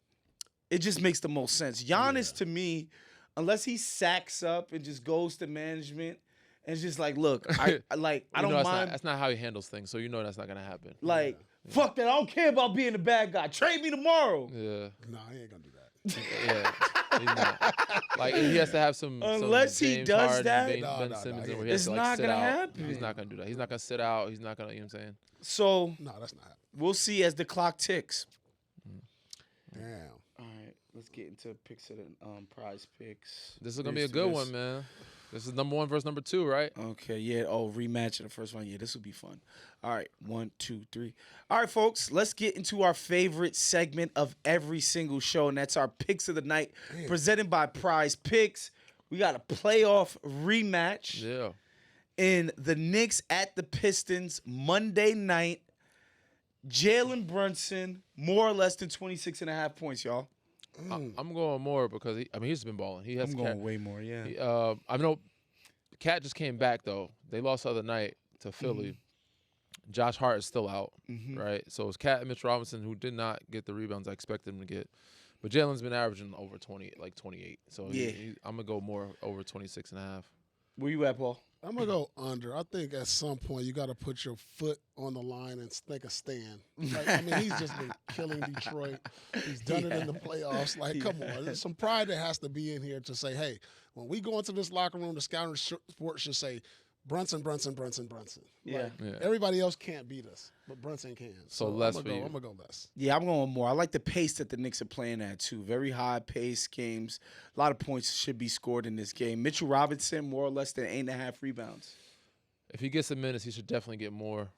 it just makes the most sense. Giannis to me, unless he sacks up and just goes to management and it's just like, look, I don't mind. That's not how he handles things, so you know that's not gonna happen. Like, fuck that. I don't care about being a bad guy. Trade me tomorrow. Yeah. No, he ain't gonna do that. Yeah. He's not. Like he has to have some. Unless some he James does Harden, that. Ben Simmons, where he has It's to, like, not sit gonna out. happen. He's not gonna do that. He's not gonna sit out. He's not gonna. You know what I'm saying? So No, that's not happening. we'll see as the clock ticks. Damn. All right, let's get into picks of the prize picks. This is gonna be a good one, man. This is number 1 versus number 2, right? Okay, yeah. Oh, rematch in the first one. Yeah, this will be fun. All right, 1, 2, 3. All right, folks, let's get into our favorite segment of every single show, and that's our picks of the night, presented by Prize Picks. We got a playoff rematch Yeah. in the Knicks at the Pistons Monday night. Jaylen Brunson, more or less than 26.5 points, y'all. I'm going more because he's been balling. He has. I'm going way more, yeah. I know. Cat just came back though. They lost the other night to Philly. Josh Hart is still out, right? So it's Cat and Mitch Robinson, who did not get the rebounds I expected him to get. But Jalen's been averaging over 20, like 28. So Yeah. I'm gonna go more over 26.5. Where you at, Paul? I'm gonna go under. I think at some point you got to put your foot on the line and make a stand. Like, I mean, he's just been killing Detroit. He's done it in the playoffs. Like, come on, there's some pride that has to be in here to say, hey, when we go into this locker room, the scouting report should say Brunson, Brunson, Brunson, Brunson. Yeah. Like, Yeah. everybody else can't beat us, but Brunson can. So less I'm for you. I'm gonna go less. Yeah, I'm going more. I like the pace that the Knicks are playing at, too. Very high-paced games. A lot of points should be scored in this game. Mitchell Robinson, more or less than 8.5 rebounds. If he gets the minutes, he should definitely get more.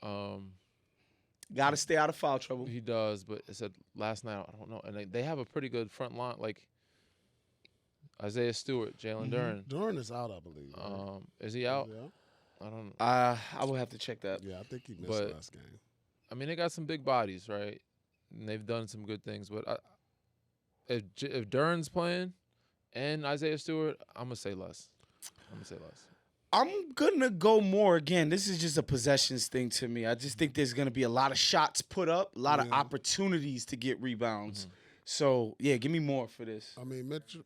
Got to stay out of foul trouble. He does, but it said last night, I don't know. And they have a pretty good front line, like Isaiah Stewart, Jalen Duren. Duren is out, I believe. Right? Is he out? Yeah. I don't know. I will have to check that. Yeah, I think he missed But- last game. I mean, they got some big bodies, right? And they've done some good things. But if Duren's playing and Isaiah Stewart, I'm going to say less. I'm going to go more. Again, this is just a possessions thing to me. I just think there's going to be a lot of shots put up, a lot of opportunities to get rebounds. So, yeah, give me more for this. I mean, Mitchell.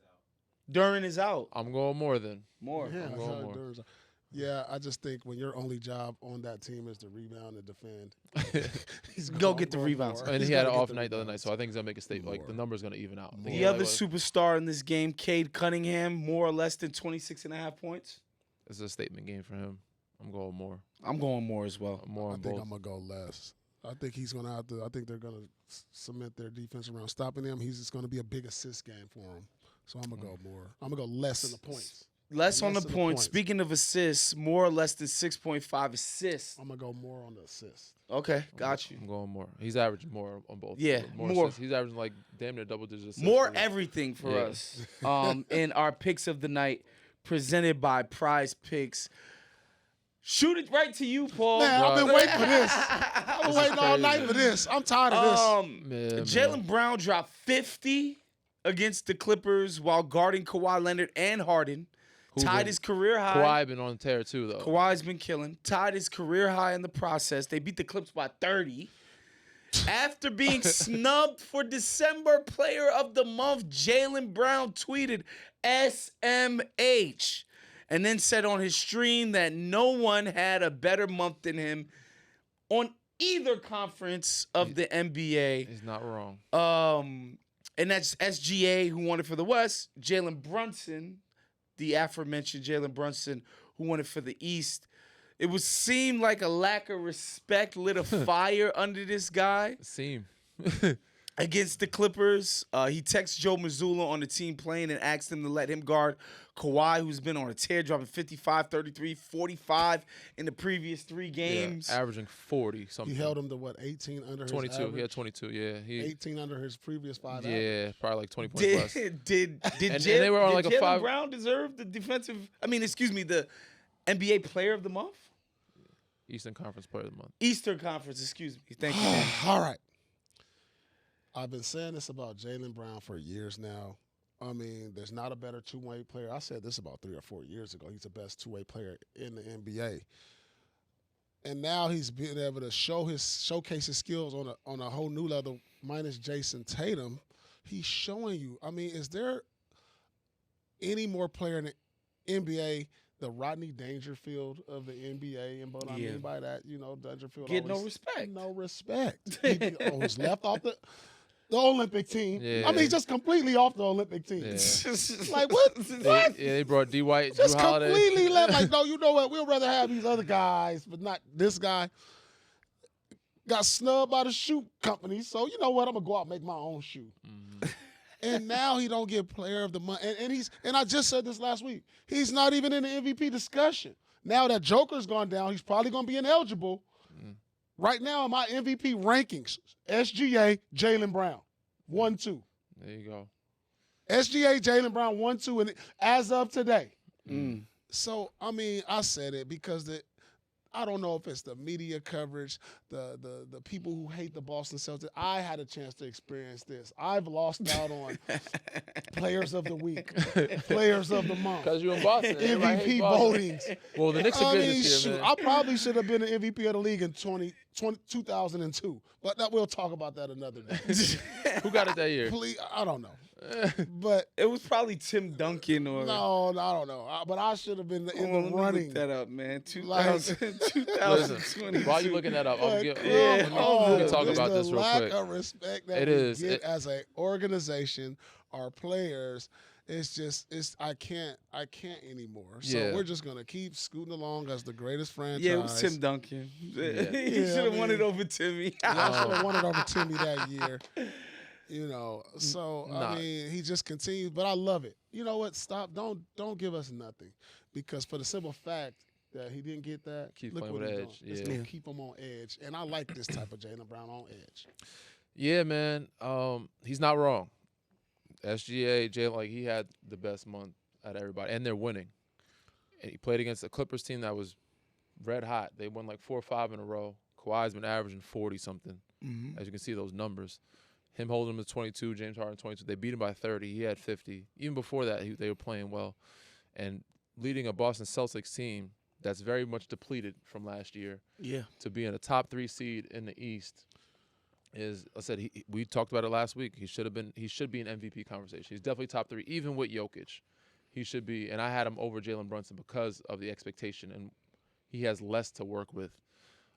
Duren is out. I'm going more than. More. Yeah, I'm that's going how more. Duren's out. Yeah, I just think when your only job on that team is to rebound and defend, he's Go gonna get the go rebounds. more. And He's he had an gonna get off night the other night, rebounds. so I think he's going to make a statement. Like, the More. number's going to even out. I think The he's other like, superstar in this game, Cade Cunningham, more or less than 26.5 points. It's a statement game for him. I'm going more. I'm going more as well. More I on think both. I'm gonna go less. I think he's gonna have to. I think they're gonna cement their defense around stopping him. He's just gonna be a big assist game for him. So I'm gonna go more. I'm gonna go less in the points. Less on the Less in the points. points. Speaking of assists, more or less than 6.5 assists. I'm gonna go more on the assist. Okay, got you. I'm going more. He's averaging more on both. Yeah, more. assists. He's averaging like damn near double digits. More everything for Yeah. us. In our picks of the night, presented by Prize Picks. Shoot it right to you, Paul. Man, I've been Right. waiting for this. I've been waiting all night for this. I'm tired of this. Jaylen Brown dropped 50 against the Clippers while guarding Kawhi Leonard and Harden. Tied his career high. Kawhi been on tear too though. Kawhi's been killing. Tied his career high in the process. They beat the Clips by 30. After being snubbed for December Player of the Month, Jaylen Brown tweeted SMH and then said on his stream that no one had a better month than him on either conference of the NBA. He's not wrong. And that's SGA, who won it for the West. Jalen Brunson, the aforementioned Jalen Brunson, who won it for the East. It would seem like a lack of respect lit a fire under this guy Seam. against the Clippers. He texted Joe Mazzulla on the team plane and asked him to let him guard Kawhi, who's been on a tear, dropping 55, 33, 45 in the previous 3 games. Yeah, averaging 40 He something. held him to what? 18 under his 22. average? He had 22. Yeah. He 18 under his previous 5 average. yeah, probably like 20 points less. Did And they were on like a Jaylen 5 Brown deserve the the NBA Player of the Month? Eastern Conference Player of the Month. Eastern Conference, excuse me. Thank you, man. All right. I've been saying this about Jaylen Brown for years now. I mean, there's not a better two-way player. I said this about 3 or 4 years ago. He's the best two-way player in the NBA. And now he's been able to showcase his skills on a whole new level, minus Jason Tatum. He's showing you. I mean, is there any more player in the NBA, the Rodney Dangerfield of the NBA, and what I mean by that, Dangerfield Get no respect. No respect. He's left off the Olympic team. Yeah. I mean, he's just completely off the Olympic team. Yeah. Like, what? They brought D. White, Just Drew Holiday. completely left. Like, no, you know what? We'd rather have these other guys, but not this guy. Got snubbed by the shoe company, so you know what? I'm gonna go out and make my own shoe. Mm-hmm. And now he don't get player of the month. And I just said this last week. He's not even in the MVP discussion. Now that Joker's gone down, he's probably gonna be ineligible. Right now in my MVP rankings, SGA, Jaylen Brown, 1-2. There you go. SGA, Jaylen Brown, 1-2, and as of today. Mm. So, I mean, I said it because I don't know if it's the media coverage, the people who hate the Boston Celtics. I had a chance to experience this. I've lost out on players of the week, players of the month, Because you're in Boston. Everybody MVP hates Boston. votings. Well, the Knicks are good this year, shoot, man. I probably should have been an MVP of the league in 2002, but we'll talk about that another day. Who got it that year? Please, I don't know. But It was probably Tim Duncan or no, I don't know. But I should have been in Let the me running. Look that up, man. Like- 2020. While you looking that up, But we come can on, talk it's about the this real lack quick. of respect that It we is. get as an organization, our players. I can't anymore. So Yeah. we're just gonna keep scooting along as the greatest franchise. Yeah, it was Tim Duncan. He should have won it over Timmy. I should have won it over Timmy that year. So Nah. I mean, he just continues, but I love it. You know what? Stop! Don't give us nothing, because for the simple fact that he didn't get that, Keep look playing what with he's edge. doing. It's Yeah. gonna keep him on edge, and I like this type of Jaylen Brown on edge. Yeah, man. He's not wrong. SGA, Jay, like he had the best month out of everybody, and they're winning. And he played against a Clippers team that was red hot. They won like 4 or 5 in a row. Kawhi's been averaging 40 something. As you can see, those numbers. Him holding him to 22, James Harden 22. They beat him by 30. He had 50. Even before that, they were playing well, and leading a Boston Celtics team that's very much depleted from last year. Yeah. To be in a top 3 seed in the East. I said we talked about it last week. He should be in MVP conversation. He's definitely top 3, even with Jokic. He should be, and I had him over Jalen Brunson because of the expectation, and he has less to work with.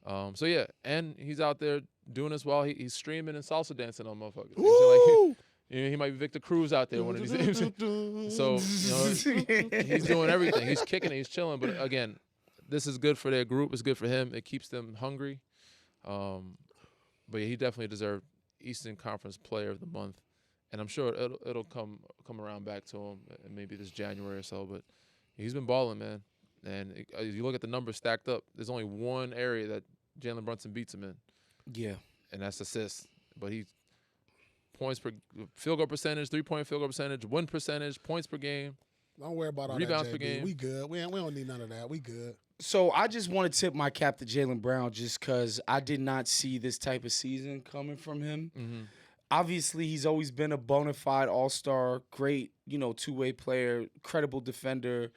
So yeah, and he's out there doing this while he's streaming and salsa dancing on motherfuckers. Woo! He might be Victor Cruz out there one of these days. So he's doing everything. He's kicking it. He's chilling. But again, this is good for their group. It's good for him. It keeps them hungry. But yeah, he definitely deserved Eastern Conference Player of the Month, and I'm sure it'll come around back to him maybe this January or so. But he's been balling, man. And if you look at the numbers stacked up, there's only one area that Jalen Brunson beats him in. Yeah. And that's assists. But he points per field goal percentage, 3-point field goal percentage, win percentage, points per game. Don't worry about all Rebounds that, per JB. game. We good. We don't need none of that. We good. So I just want to tip my cap to Jaylen Brown just because I did not see this type of season coming from him. Mm-hmm. Obviously, he's always been a bona fide all-star, great, two-way player, credible defender,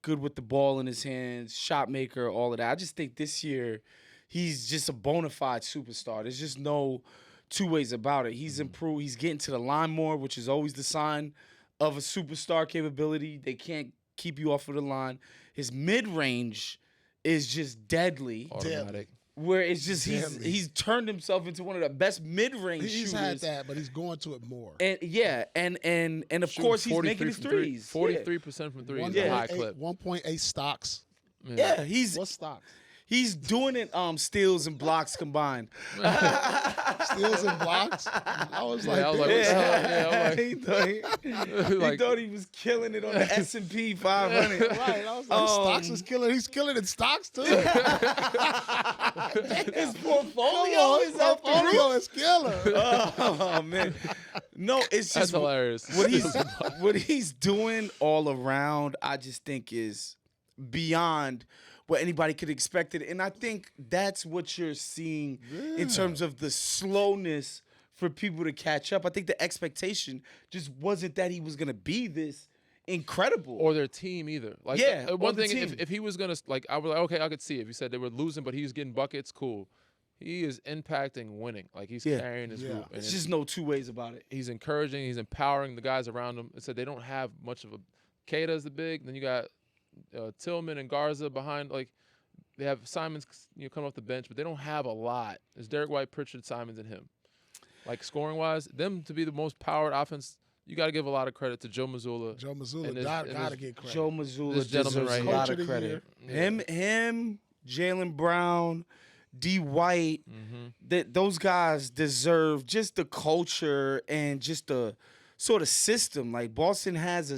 good with the ball in his hands, shot maker, all of that. I just think this year he's just a bona fide superstar. There's just no two ways about it. He's improved. He's getting to the line more, which is always the sign of a superstar capability. They can't keep you off of the line. His mid-range is just deadly. Automatic. Where it's just Deadly. he's turned himself into one of the best mid-range He's shooters. had that, but he's going to it more. And of Shooting course he's 43 making his from three. threes. 43% from three is a high clip. 1.8 stocks. Yeah, he's What stocks? He's doing it steals and blocks combined. Steals and blocks. I was like, I was like, damn. He thought he was killing it on the S&P 500. Right. I was like, stocks is killing. He's killing in stocks too. His portfolio is up the Portfolio roof. is killer. Oh man, no, it's That's just hilarious. what he's doing all around. I just think is beyond what anybody could expect it, and I think that's what you're seeing in terms of the slowness for people to catch up. I think the expectation just wasn't that he was gonna be this incredible. Or their team either. Like Yeah, or one the thing, team. if he was gonna like, I was like, okay, I could see if you said they were losing, but he was getting buckets, cool. He is impacting winning. Like he's Yeah. carrying his group. And There's just no two ways about it. he's encouraging, he's empowering the guys around him. It said they don't have much of a. Keita's the big. Then you got Tillman and Garza behind. Like they have Simons, coming off the bench, but they don't have a lot. There's Derek White, Pritchard, Simons, and him. Like scoring wise, them to be the most powered offense. You got to give a lot of credit to Joe Mazzulla. Joe Mazzulla And got this- to get credit. Joe Mazzulla This gentleman deserves right a lot here. of Coach of the credit. year. Him, Jaylen Brown, D. White, those guys deserve just the culture and just the sort of system. Like Boston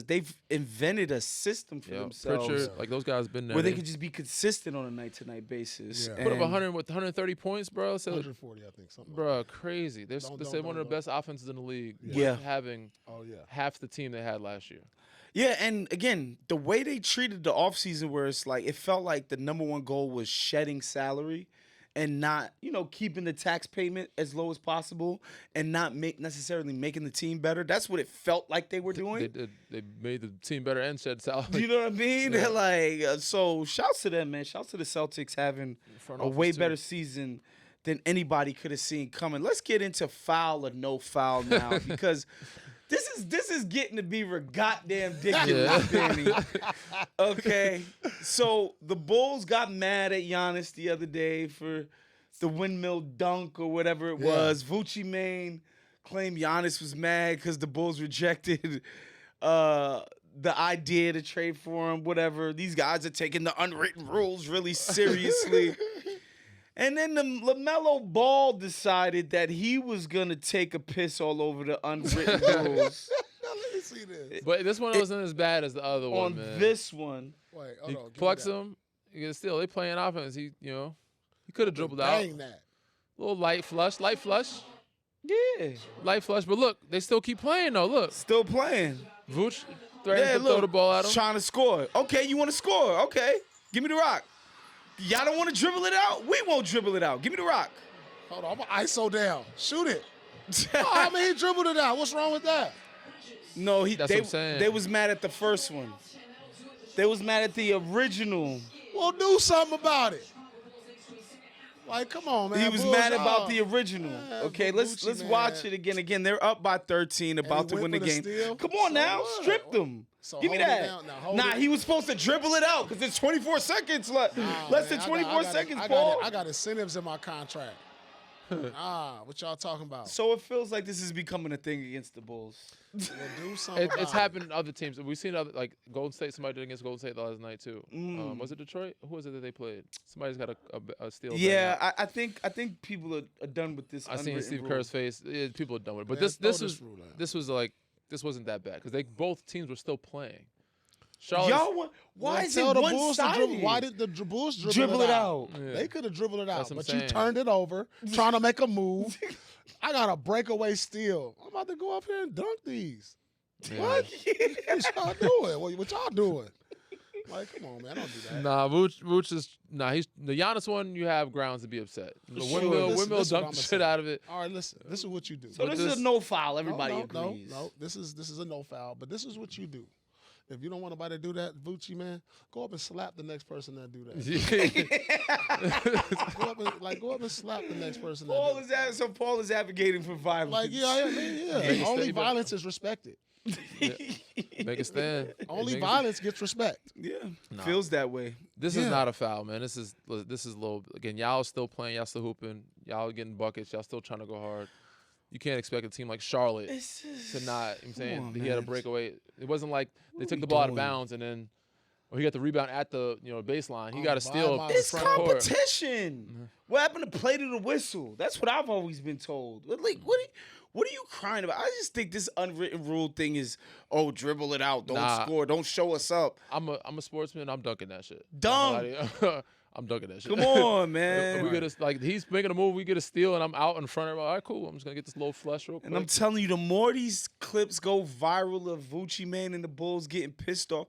they've invented a system for themselves Pritchard, like those guys been there. where they can just be consistent on a night-to-night basis. Yeah. put up And 130 points, bro. So, 140, I think. Something. bro, crazy. They Don't- said one of the don't. best offenses in the league. Yeah. with having Oh yeah. half the team they had last year. Yeah, and again, the way they treated the offseason where it's like it felt like the number one goal was shedding salary and not, keeping the tax payment as low as possible and not necessarily making the team better. That's what it felt like they were doing. They did. They made the team better and shed salary. Do you know what I mean? Yeah. They're like, so shouts to them, man. Shouts to the Celtics having Front a office, way too. better season than anybody could have seen coming. Let's get into foul or no foul now because this is getting to be goddamn ridiculous, Danny. Okay, so the Bulls got mad at Giannis the other day for the windmill dunk or whatever it was. Vucci Mane claimed Giannis was mad because the Bulls rejected the idea to trade for him, whatever. These guys are taking the unwritten rules really seriously. And then the LaMelo Ball decided that he was going to take a piss all over the unwritten rules. Let me see this. But this one wasn't as bad as the other one, On man. this one, Wait, He hold on. give me plucks that. him. Still, they playing offense. He could have dribbled out. Dang that. Little light flush. yeah, Light flush. But look, they still keep playing, though. Look. still playing. Vooch threatened to throw the ball at him. Trying to score. Okay, you want to score. Okay, give me the rock. Y'all don't want to dribble it out? We won't dribble it out. Give me the rock. Hold on. I'm going to ISO down. Shoot it. Oh, I mean, he dribbled it out. What's wrong with that? No, That's what I'm saying. they was mad at the first one. They was mad at the original. Well, do something about it. Like, come on, man. He was Bulls, mad about y'all. the original. Man, Okay, let's Gucci, watch man. it again. Again, they're up by 13, about to went win the for the game. steal? Come on So now, what? strip them. So Give me hold it that. down. Now, hold Nah, it. he was supposed to dribble it out because it's 24 seconds left. Less than 24 seconds, Paul. I got incentives in my contract. What y'all talking about? So it feels like this is becoming a thing against the Bulls. Well, do something It's about happened in other teams. We've seen other, like Golden State. Somebody did against Golden State the last night too. Was it Detroit? Who was it that they played? Somebody's got a steal. bang Yeah, out. I think people are done with this. I seen unwritten Steve rule. Kerr's face. Yeah, people are done with it. But Man, throw this this rule out. this wasn't that bad because both teams were still playing. Charlotte, Y'all want? Why is tell it the one Bulls to dribble? sided? Why did the Bulls Dribble it out. Yeah. They could have dribbled it out, That's what I'm but you saying. turned it over, trying to make a move. I got a breakaway steal. I'm about to go up here and dunk these. Yeah. What? What y'all doing? What y'all doing? Like, come on, man, don't do that. Nah, Vooch is he's the Giannis one. You have grounds to be upset. The Sure. windmill Listen, dunked I'ma the say. shit out of it. All right, listen. This is what you do. So this this- is a no foul. Everybody no, agrees. No, this is a no foul. But this is what you do. If you don't want nobody to do that, Vucci, man, go up and slap the next person that do that. go up and slap the next person that do that. Paul is advocating for violence. Like, yeah. Make a Only statement. violence is respected. Make a stand. Only Make a- violence gets respect. Yeah, feels that way. This Yeah. is not a foul, man. This is low. Again, y'all still playing. Y'all still hooping. Y'all getting buckets. Y'all still trying to go hard. You can't expect a team like Charlotte It's just, to not. I'm saying on, he had a man. breakaway. It wasn't like they are took we the ball out of doing? bounds and then, or he got the rebound at the baseline. He Oh, got a by steal. my- in the It's front court. competition. What happened to play to the whistle? That's what I've always been told. But like, what are you crying about? I just think this unwritten rule thing is, dribble it out, don't Nah. score, don't show us up. I'm a sportsman. I'm dunking that shit. Dumb. I'm dunking that shit. Come on, If man. we get a, like he's making a move, we get a steal, and I'm out in front of him. All right, cool. I'm just gonna get this little flush real quick. And I'm telling you, the more these clips go viral of Vucci Man and the Bulls getting pissed off,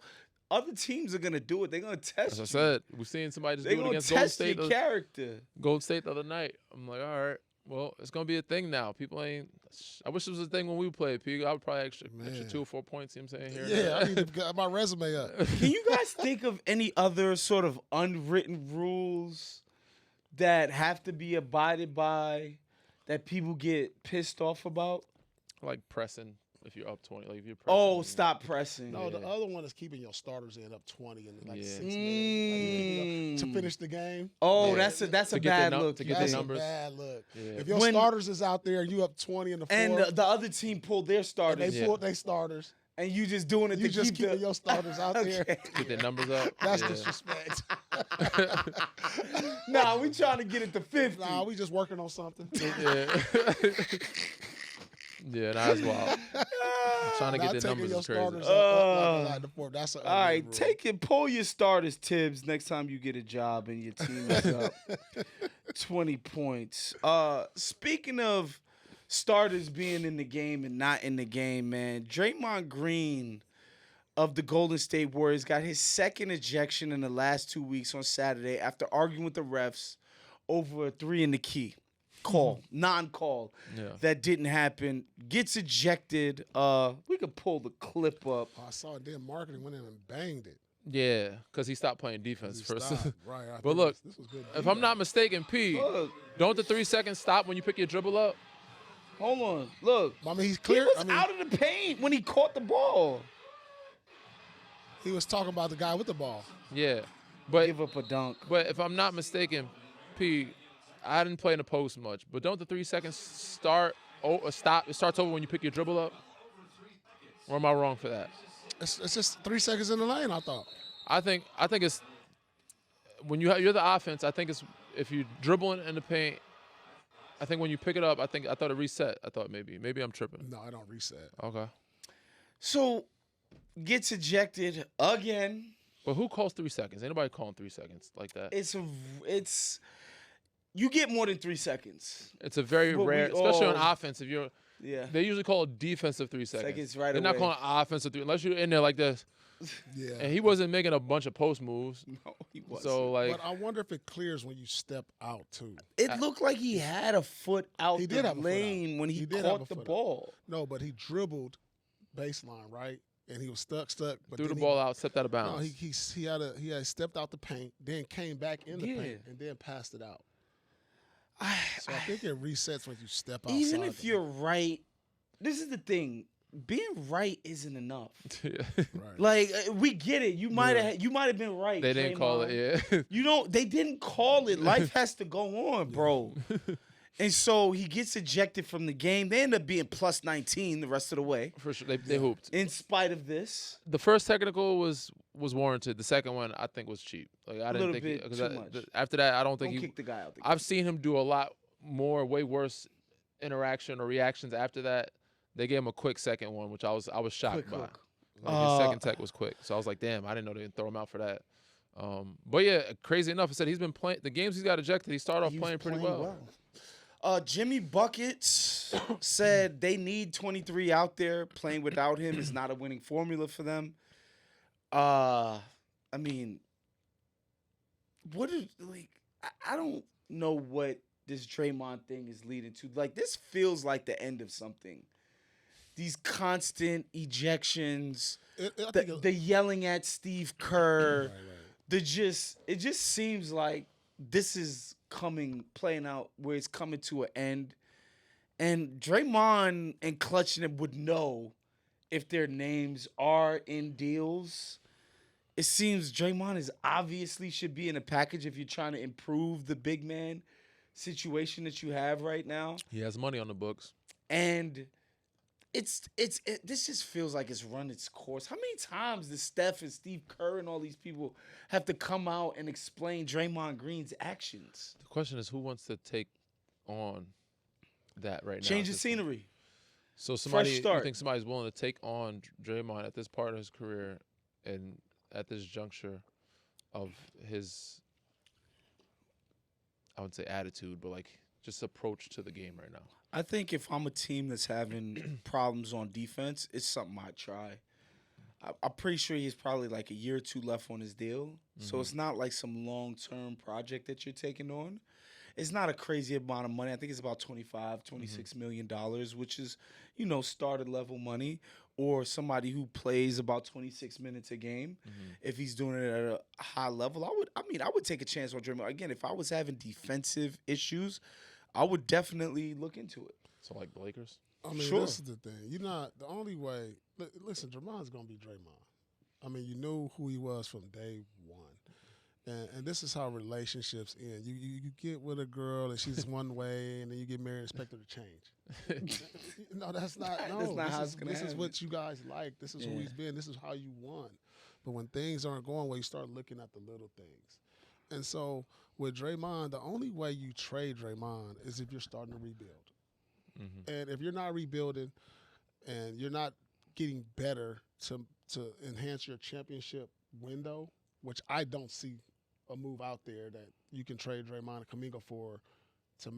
other teams are gonna do it. They're gonna test As I you. said, we've seen somebody just They're do it gonna against Golden test State. your character. Golden State the other night. I'm like, all right, Well, it's gonna be a thing now. People ain't. I wish it was a thing when we played. P. I would probably extra 2 or 4 points. You know what I'm saying? Here. Yeah, I need to get my resume up. Can you guys think of any other sort of unwritten rules that have to be abided by that people get pissed off about? Like pressing if you're up 20. Like if you're pressing. Oh, stop pressing. No, the Yeah. other one is keeping your starters in up 20 and like Yeah. 6 minutes to finish the game. Oh, Yeah. that's a To get bad their look. to get you their That's think. a numbers. bad look. Yeah. If your When- starters is out there and you up 20 in the fourth, And the other team pulled their and starters, they Yeah. pulled their starters, and you just doing it you to just keep keeping the. your starters out there. Okay. Get their numbers up. That's yeah. disrespect. Nah, we trying to get it to 50. Nah, we just working on something. Yeah. Yeah, that's wild. Trying to Not get their taking numbers your is crazy. starters up like the fourth. That's an All right, ugly rule. pull your starters, Tibbs, next time you get a job and your team is up 20 points. Speaking of starters being in the game and not in the game, man, Draymond Green of the Golden State Warriors got his second ejection in the last 2 weeks on Saturday after arguing with the refs over a 3 in the key. Call, non-call. Yeah. That didn't happen. Gets ejected. We could pull the clip up. I saw it then. Marketing went in and banged it. Yeah, because he stopped playing defense He first. stopped. Right. I But think look, this was good. If I'm not mistaken, P, Look, don't the 3 seconds stop when you pick your dribble up? hold on. Look. I mean, he's He clear. was I mean, out of the paint when he caught the ball. he was talking about the guy with the ball. Yeah. But Give up a dunk. But if I'm not mistaken, P, I didn't play in the post much. But don't the 3 seconds start or stop? It starts over when you pick your dribble up. Or am I wrong for that? It's just 3 seconds in the lane, I thought. I think it's when you're the offense. I think it's if you dribbling in the paint. I think when you pick it up, I thought it reset. I thought maybe I'm tripping. No, I don't reset. Okay. So gets ejected again. But who calls 3 seconds? Ain't nobody calling 3 seconds like that. It's you get more than 3 seconds. It's a very What we rare, especially on all- offense. If you're, Yeah. they usually call it defensive 3 seconds. Seconds right They're not away. calling offensive 3 unless you're in there like this. Yeah. And he wasn't making a bunch of post moves. No, he wasn't. So like, But I wonder if it clears when you step out too. it looked like he had a foot out He the did have a foot out. lane when he He did have a caught the foot out. ball. No, but he dribbled baseline, right? And he was stuck. But threw the then ball out, stepped out of No, bounds. he had stepped out the paint, then came back in the Yeah. paint, and then passed it out. So I think it resets when you step outside. Even if the you're right, this is the thing. Being right isn't enough. Yeah. paint. right. Like we get it. You might have been right. They didn't call Draymond. it. Yeah. You don't. They didn't call it. Life has to go on, bro. And so he gets ejected from the game. They end up being plus 19 the rest of the way, For sure, they hooped. in spite of this. The first technical was warranted. The second one I think was cheap. Like I didn't Little think bit because too much. after that I don't think Don't he. kick the guy out. The I've seen him do a lot more, way worse interaction or reactions after that. They gave him a quick second one, which I was shocked Quick by. hook. Like his second tech was quick, so I was like, damn, I didn't know they didn't throw him out for that. But yeah, crazy enough, I said he's been playing the games he's got ejected. He started off He was playing pretty playing well. Jimmy Buckets said they need 23 out there. Playing without him is not a winning formula for them. I mean, I don't know what this Draymond thing is leading to. Like, this feels like the end of something. These constant ejections, I think the yelling at Steve Kerr, right. it just seems like this is playing out where it's coming to an end. And Draymond and Clutch and them would know if their names are in deals. It seems Draymond is obviously should be in a package if you're trying to improve the big man situation that you have right now. He has money on the books. And this just feels like it's run its course. How many times does Steph and Steve Kerr and all these people have to come out and explain Draymond Green's actions? The question is, who wants to take on that right now? Change the at this point? scenery. So somebody, you start. think somebody's willing to take on Draymond at this part of his career and at this juncture of his, I would say attitude, but like just approach to the game right now? I think if I'm a team that's having problems on defense, it's something I'd try. I'm pretty sure he's probably like a year or two left on his deal. So it's not like some long-term project that you're taking on. it's not a crazy amount of money. I think it's about $26 million, which is, starter level money, or somebody who plays about 26 minutes a game. If he's doing it at a high level, I would take a chance on Draymond. Again, if I was having defensive issues, I would definitely look into it. So like the Lakers? I mean, Sure. this is the thing. You're not the only way. Listen, Draymond's gonna be Draymond. I mean, you knew who he was from day one, and this is how relationships end. You get with a girl and she's one way, and then you get married and expect her to change. No, that's not. No, That's not how it's gonna This is happen. what you guys like. This is who he's been. This is how you won. But when things aren't going well, you start looking at the little things. And so with Draymond, the only way you trade Draymond is if you're starting to rebuild. And if you're not rebuilding and you're not getting better to enhance your championship window, which I don't see a move out there that you can trade Draymond and Kuminga for to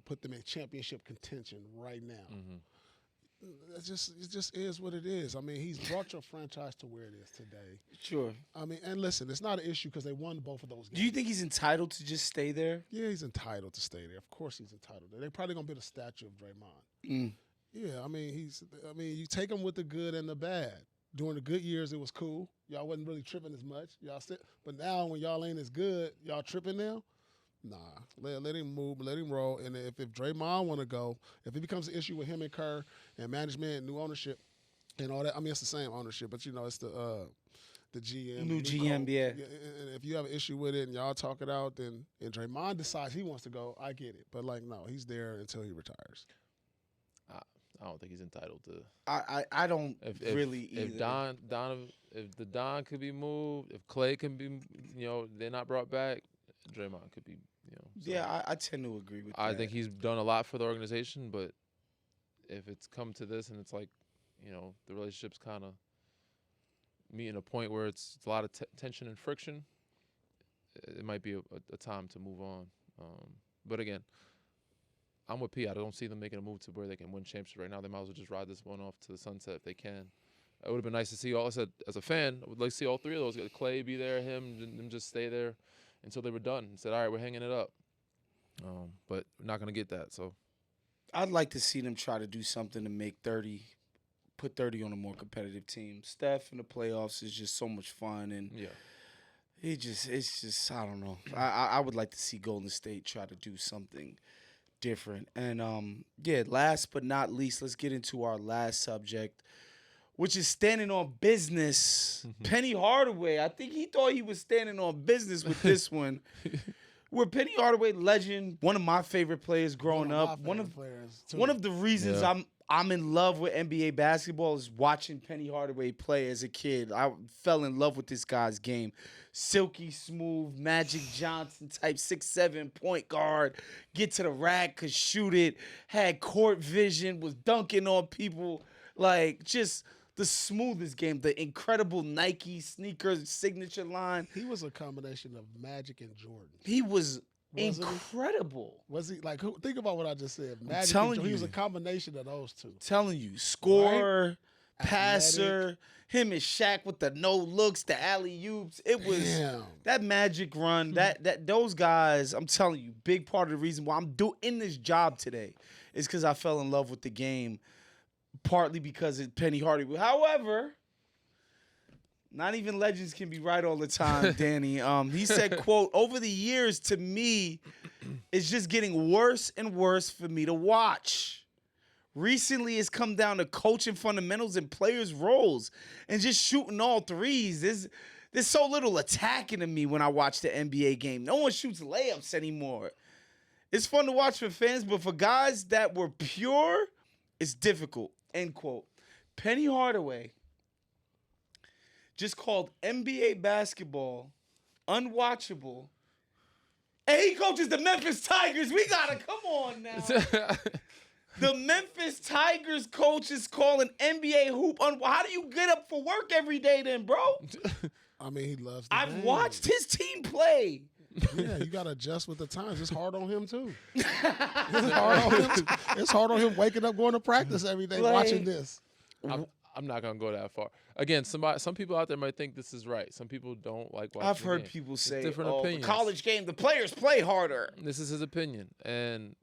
put them in championship contention right now. It just is what it is. I mean, he's brought your franchise to where it is today. Sure. I mean, and listen, it's not an issue because they won both of those games. Do you think he's entitled to just stay there? Yeah, he's entitled to stay there. Of course, he's entitled. They're probably gonna build a statue of Draymond. Yeah, I mean, you take him with the good and the bad. During the good years, it was cool. Y'all wasn't really tripping as much. But now when y'all ain't as good, y'all tripping now. Nah, let him move, let him roll. And if Draymond want to go, if it becomes an issue with him and Kerr and management and new ownership and all that, I mean, it's the same ownership, but it's the GM. New GM, yeah. And if you have an issue with it and y'all talk it out, then and Draymond decides he wants to go, I get it. But, no, he's there until he retires. I don't think he's entitled to. I don't really either. If the Don could be moved, if Clay can be, they're not brought back, Draymond could be, so. Yeah, I tend to agree with that. I think he's done a lot for the organization, but if it's come to this and it's like, the relationship's kind of meeting a point where it's a lot of tension and friction, it might be a time to move on. But again, I'm with P. I don't see them making a move to where they can win championships right now. They might as well just ride this one off to the sunset if they can. It would have been nice to see as a fan, I would like to see all three of those. Clay be there, them just stay there until they were done. And said, all right, we're hanging it up. But we're not going to get that. So I'd like to see them try to do something to make put 30 on a more competitive team. Steph in the playoffs is just so much fun, and it's just I don't know. I would like to see Golden State try to do something different. And last but not least, let's get into our last subject, which is standing on business. Penny Hardaway, I think he thought he was standing on business with this one. Where Penny Hardaway, legend, one of my favorite players growing up. One of the reasons I'm in love with NBA basketball is watching Penny Hardaway play as a kid. I fell in love with this guy's game. Silky smooth, Magic Johnson type 6'7" point guard. Get to the rack, could shoot it. Had court vision, was dunking on people. Just the smoothest game. The incredible Nike sneakers signature line. He was a combination of Magic and Jordan. He was incredible. Was he think about what I just said. Magic telling and Jordan, he was you. a combination of those two. Telling you, scorer, Right? passer, Athletic. him and Shaq with the no looks, the alley oops. It was that Magic run. That those guys. I'm telling you, big part of the reason why I'm in this job today is because I fell in love with the game. Partly because it's Penny Hardaway. However, not even legends can be right all the time, Danny. He said, quote, over the years, to me, it's just getting worse and worse for me to watch. Recently, it's come down to coaching fundamentals and players' roles and just shooting all threes. There's so little attacking to me when I watch the NBA game. No one shoots layups anymore. It's fun to watch for fans, but for guys that were pure, it's difficult. End quote. Penny Hardaway just called NBA basketball unwatchable. And he coaches the Memphis Tigers. We gotta come on now. The Memphis Tigers coach is calling NBA hoop How do you get up for work every day then, bro? I mean, he loves the I've game. watched his team play. Yeah, you got to adjust with the times. It's hard on him, too. It's hard on him waking up, going to practice every day, watching this. I'm not gonna go that far. Again, some people out there might think this is right. Some people don't like watching. I've the heard game. people It's say, different "Oh, the opinions. college game, the players play harder." This is his opinion, and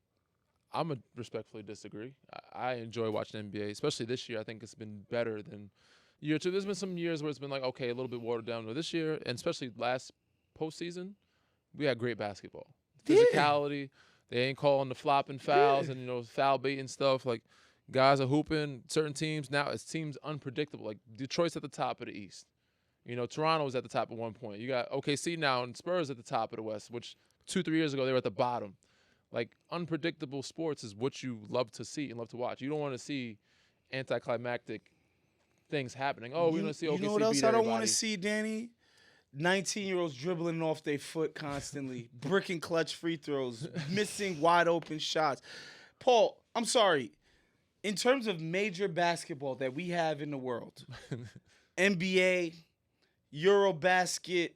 I'm gonna respectfully disagree. I enjoy watching NBA, especially this year. I think it's been better than year two. There's been some years where it's been like, okay, a little bit watered down. But this year, and especially last postseason, we had great basketball. Physicality. They ain't calling the flopping fouls and foul bait and stuff. Like guys are hooping. Certain teams now, it seems unpredictable. Like Detroit's at the top of the East. Toronto was at the top at one point. You got OKC now and Spurs at the top of the West, which 2-3 years ago they were at the bottom. Like unpredictable sports is what you love to see and love to watch. You don't want to see anticlimactic things happening. Oh, we're gonna see OKC You know what else beat I don't everybody. want to see, Danny? 19-year-olds dribbling off their foot constantly, bricking clutch free throws, missing wide open shots. Paul, I'm sorry. In terms of major basketball that we have in the world, NBA, Eurobasket,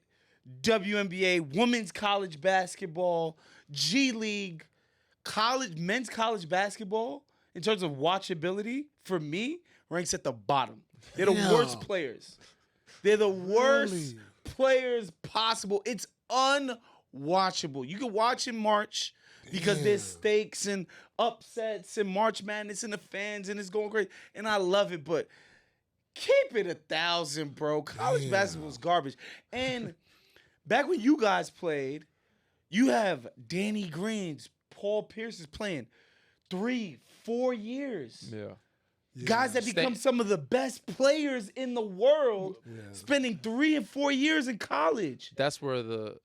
WNBA, women's college basketball, G League, men's college basketball, in terms of watchable, for me, ranks at the bottom. They're the worst players. They're the worst players possible. It's unwatchable. You can watch in March because there's stakes and upsets and March Madness and the fans and it's going crazy. And I love it, but keep it 1,000, bro. College basketball is garbage. And back when you guys played, you have Danny Greens, Paul Pierce is playing 3-4 years. Yeah. Guys that become some of the best players in the world, spending 3 and 4 years in college. That's where the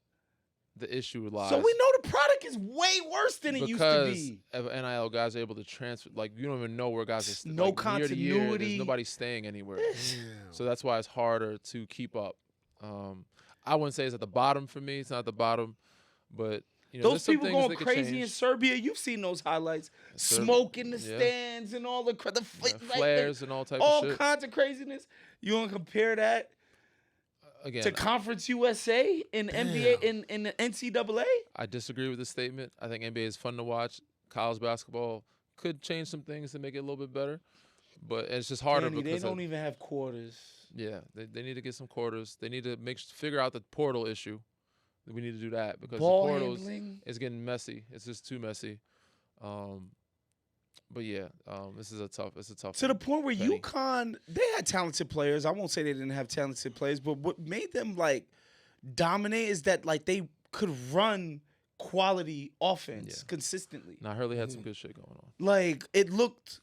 issue lies. So we know the product is way worse than it used to be. Because NIL guys are able to transfer, like you don't even know where guys are staying. No Year to year, continuity. there's nobody staying anywhere. So that's why it's harder to keep up. I wouldn't say it's at the bottom for me. It's not at the bottom, but Those some people things going that could crazy change. in Serbia. You've seen those highlights. Smoke in the stands and all the flares and all type all of shit. kinds of craziness. You want to compare that Again, to Conference USA in NBA in the NCAA? I disagree with this statement. I think NBA is fun to watch. College basketball could change some things to make it a little bit better, but it's just harder Danny, because they don't even have quarters. Yeah, they need to get some quarters. They need to figure out the portal issue. We need to do that because Ball the portals handling. is getting messy. It's just too messy. But yeah, it's a tough To the point where Penny. UConn, they had talented players. I won't say they didn't have talented players, but what made them dominate is that they could run quality offense consistently. Now Hurley had some good shit going on. It looked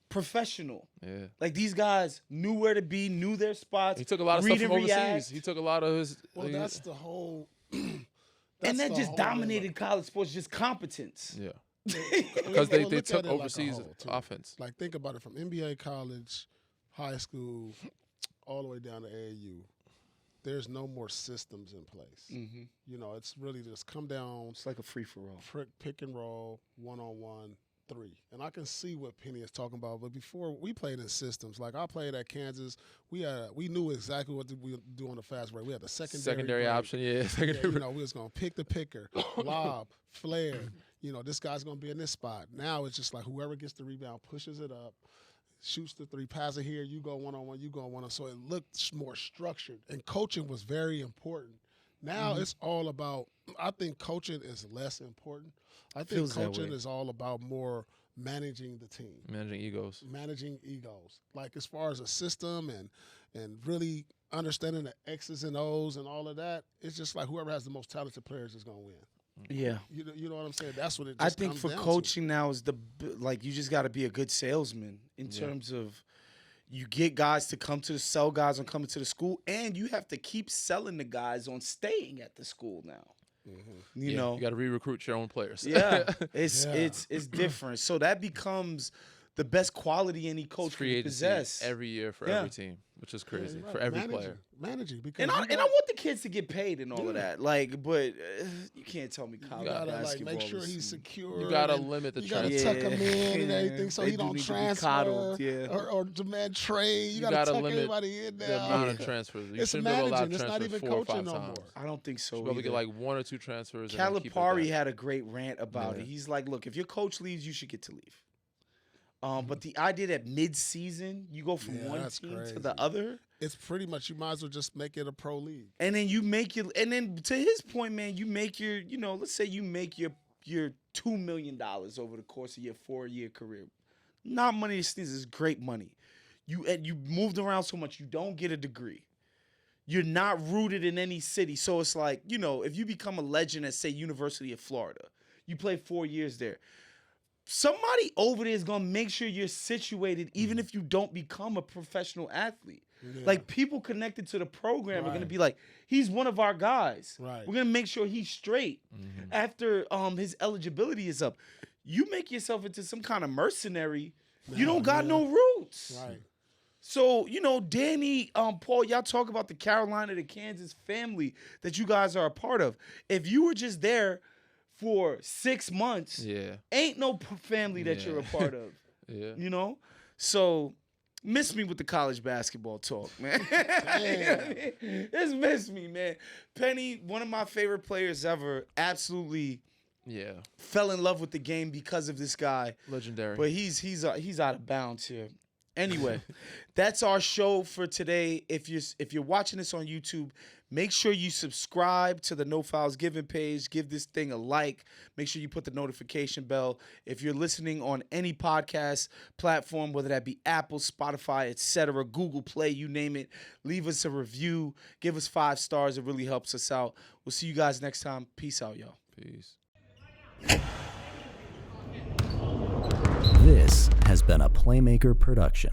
professional. Yeah. These guys knew where to be, knew their spots. He took a lot of read stuff from and overseas. react. He took a lot of his. Well, that's the whole. And that just dominated college sports, just competence. Yeah. Because they look took at it like a overseas whole, too. offense. Like think about it from NBA, college, high school, all the way down to AAU. There's no more systems in place. Mm-hmm. It's really just come down, It's like a free-for-all. pick and roll, one-on-one, 3. And I can see what Penny is talking about. But before we played in systems, like I played at Kansas, we knew exactly what we do on the fast break. We had the secondary break. option, yeah. Secondary. We was gonna pick the picker, lob, flare. This guy's gonna be in this spot. Now it's just like whoever gets the rebound pushes it up, shoots the 3, pass it here. You go one-on-one. You go one-on. So it looked more structured, and coaching was very important. Now it's all about. I think coaching is less important. I think Feels that coaching way. is all about more managing the team, Managing egos. managing egos. Like as far as a system and really understanding the X's and O's and all of that. It's just like whoever has the most talented players is gonna win. Yeah. You know what I'm saying? That's what it. I Just think comes for down to. coaching now is you just got to be a good salesman in terms of you get guys to come to sell guys on coming to the school, and you have to keep selling the guys on staying at the school now. You know, you got to re-recruit your own players. yeah, it's different. So that becomes the best quality any coach Free can agency possess. every year for Yeah. every team, which is crazy Right. for every Managing, player. Managing because And I want the kids to get paid and all of that. But you can't tell me college gotta basketball make sure is he's some- secure. You gotta and limit the You gotta transfer. tuck him in and Yeah. everything so They he do don't need to be transfer coddled, yeah. or demand trade. You, gotta gotta tuck limit everybody in The there. amount of transfers. You It's shouldn't be able to allow managing. It's not transfers even 4 or 5 coaching no times. more. I don't think so. You should be able to get either. like 1 or 2 transfers. And keep it at Calipari that. had a great rant about Yeah. it. He's like, look, if your coach leaves, you should get to leave. But the idea that mid-season you go from one that's team crazy. to the other, It's pretty much you might as well just make it a pro league. and then and then to his point, man, you make your, let's say you make your $2 million over the course of your 4-year career. Not money to sneeze, is great money. You moved around so much, you don't get a degree. You're not rooted in any city. So it's like, if you become a legend at, say, University of Florida, you play 4 years there. Somebody over there is going to make sure you're situated even if you don't become a professional athlete. Yeah. Like, people connected to the program are going to Right. be like, he's one of our guys. Right. We're going to make sure he's straight after his eligibility is up. You make yourself into some kind of mercenary, you don't got no roots. Right. So, Danny, Paul, y'all talk about the Carolina to Kansas family that you guys are a part of. If you were just there for 6 months, Yeah. ain't no family that Yeah. you're a part of. Yeah. So miss me with the college basketball talk, man. Just miss me, man. Penny, one of my favorite players ever, absolutely Yeah. fell in love with the game because of this guy. Legendary. But he's out of bounds here. Anyway, that's our show for today. If you're watching this on YouTube, make sure you subscribe to the No Fouls Given page. Give this thing a like. Make sure you put the notification bell. If you're listening on any podcast platform, whether that be Apple, Spotify, etc., Google Play, you name it, leave us a review. Give us 5 stars. It really helps us out. We'll see you guys next time. Peace out, y'all. Peace. This has been a Playmaker production.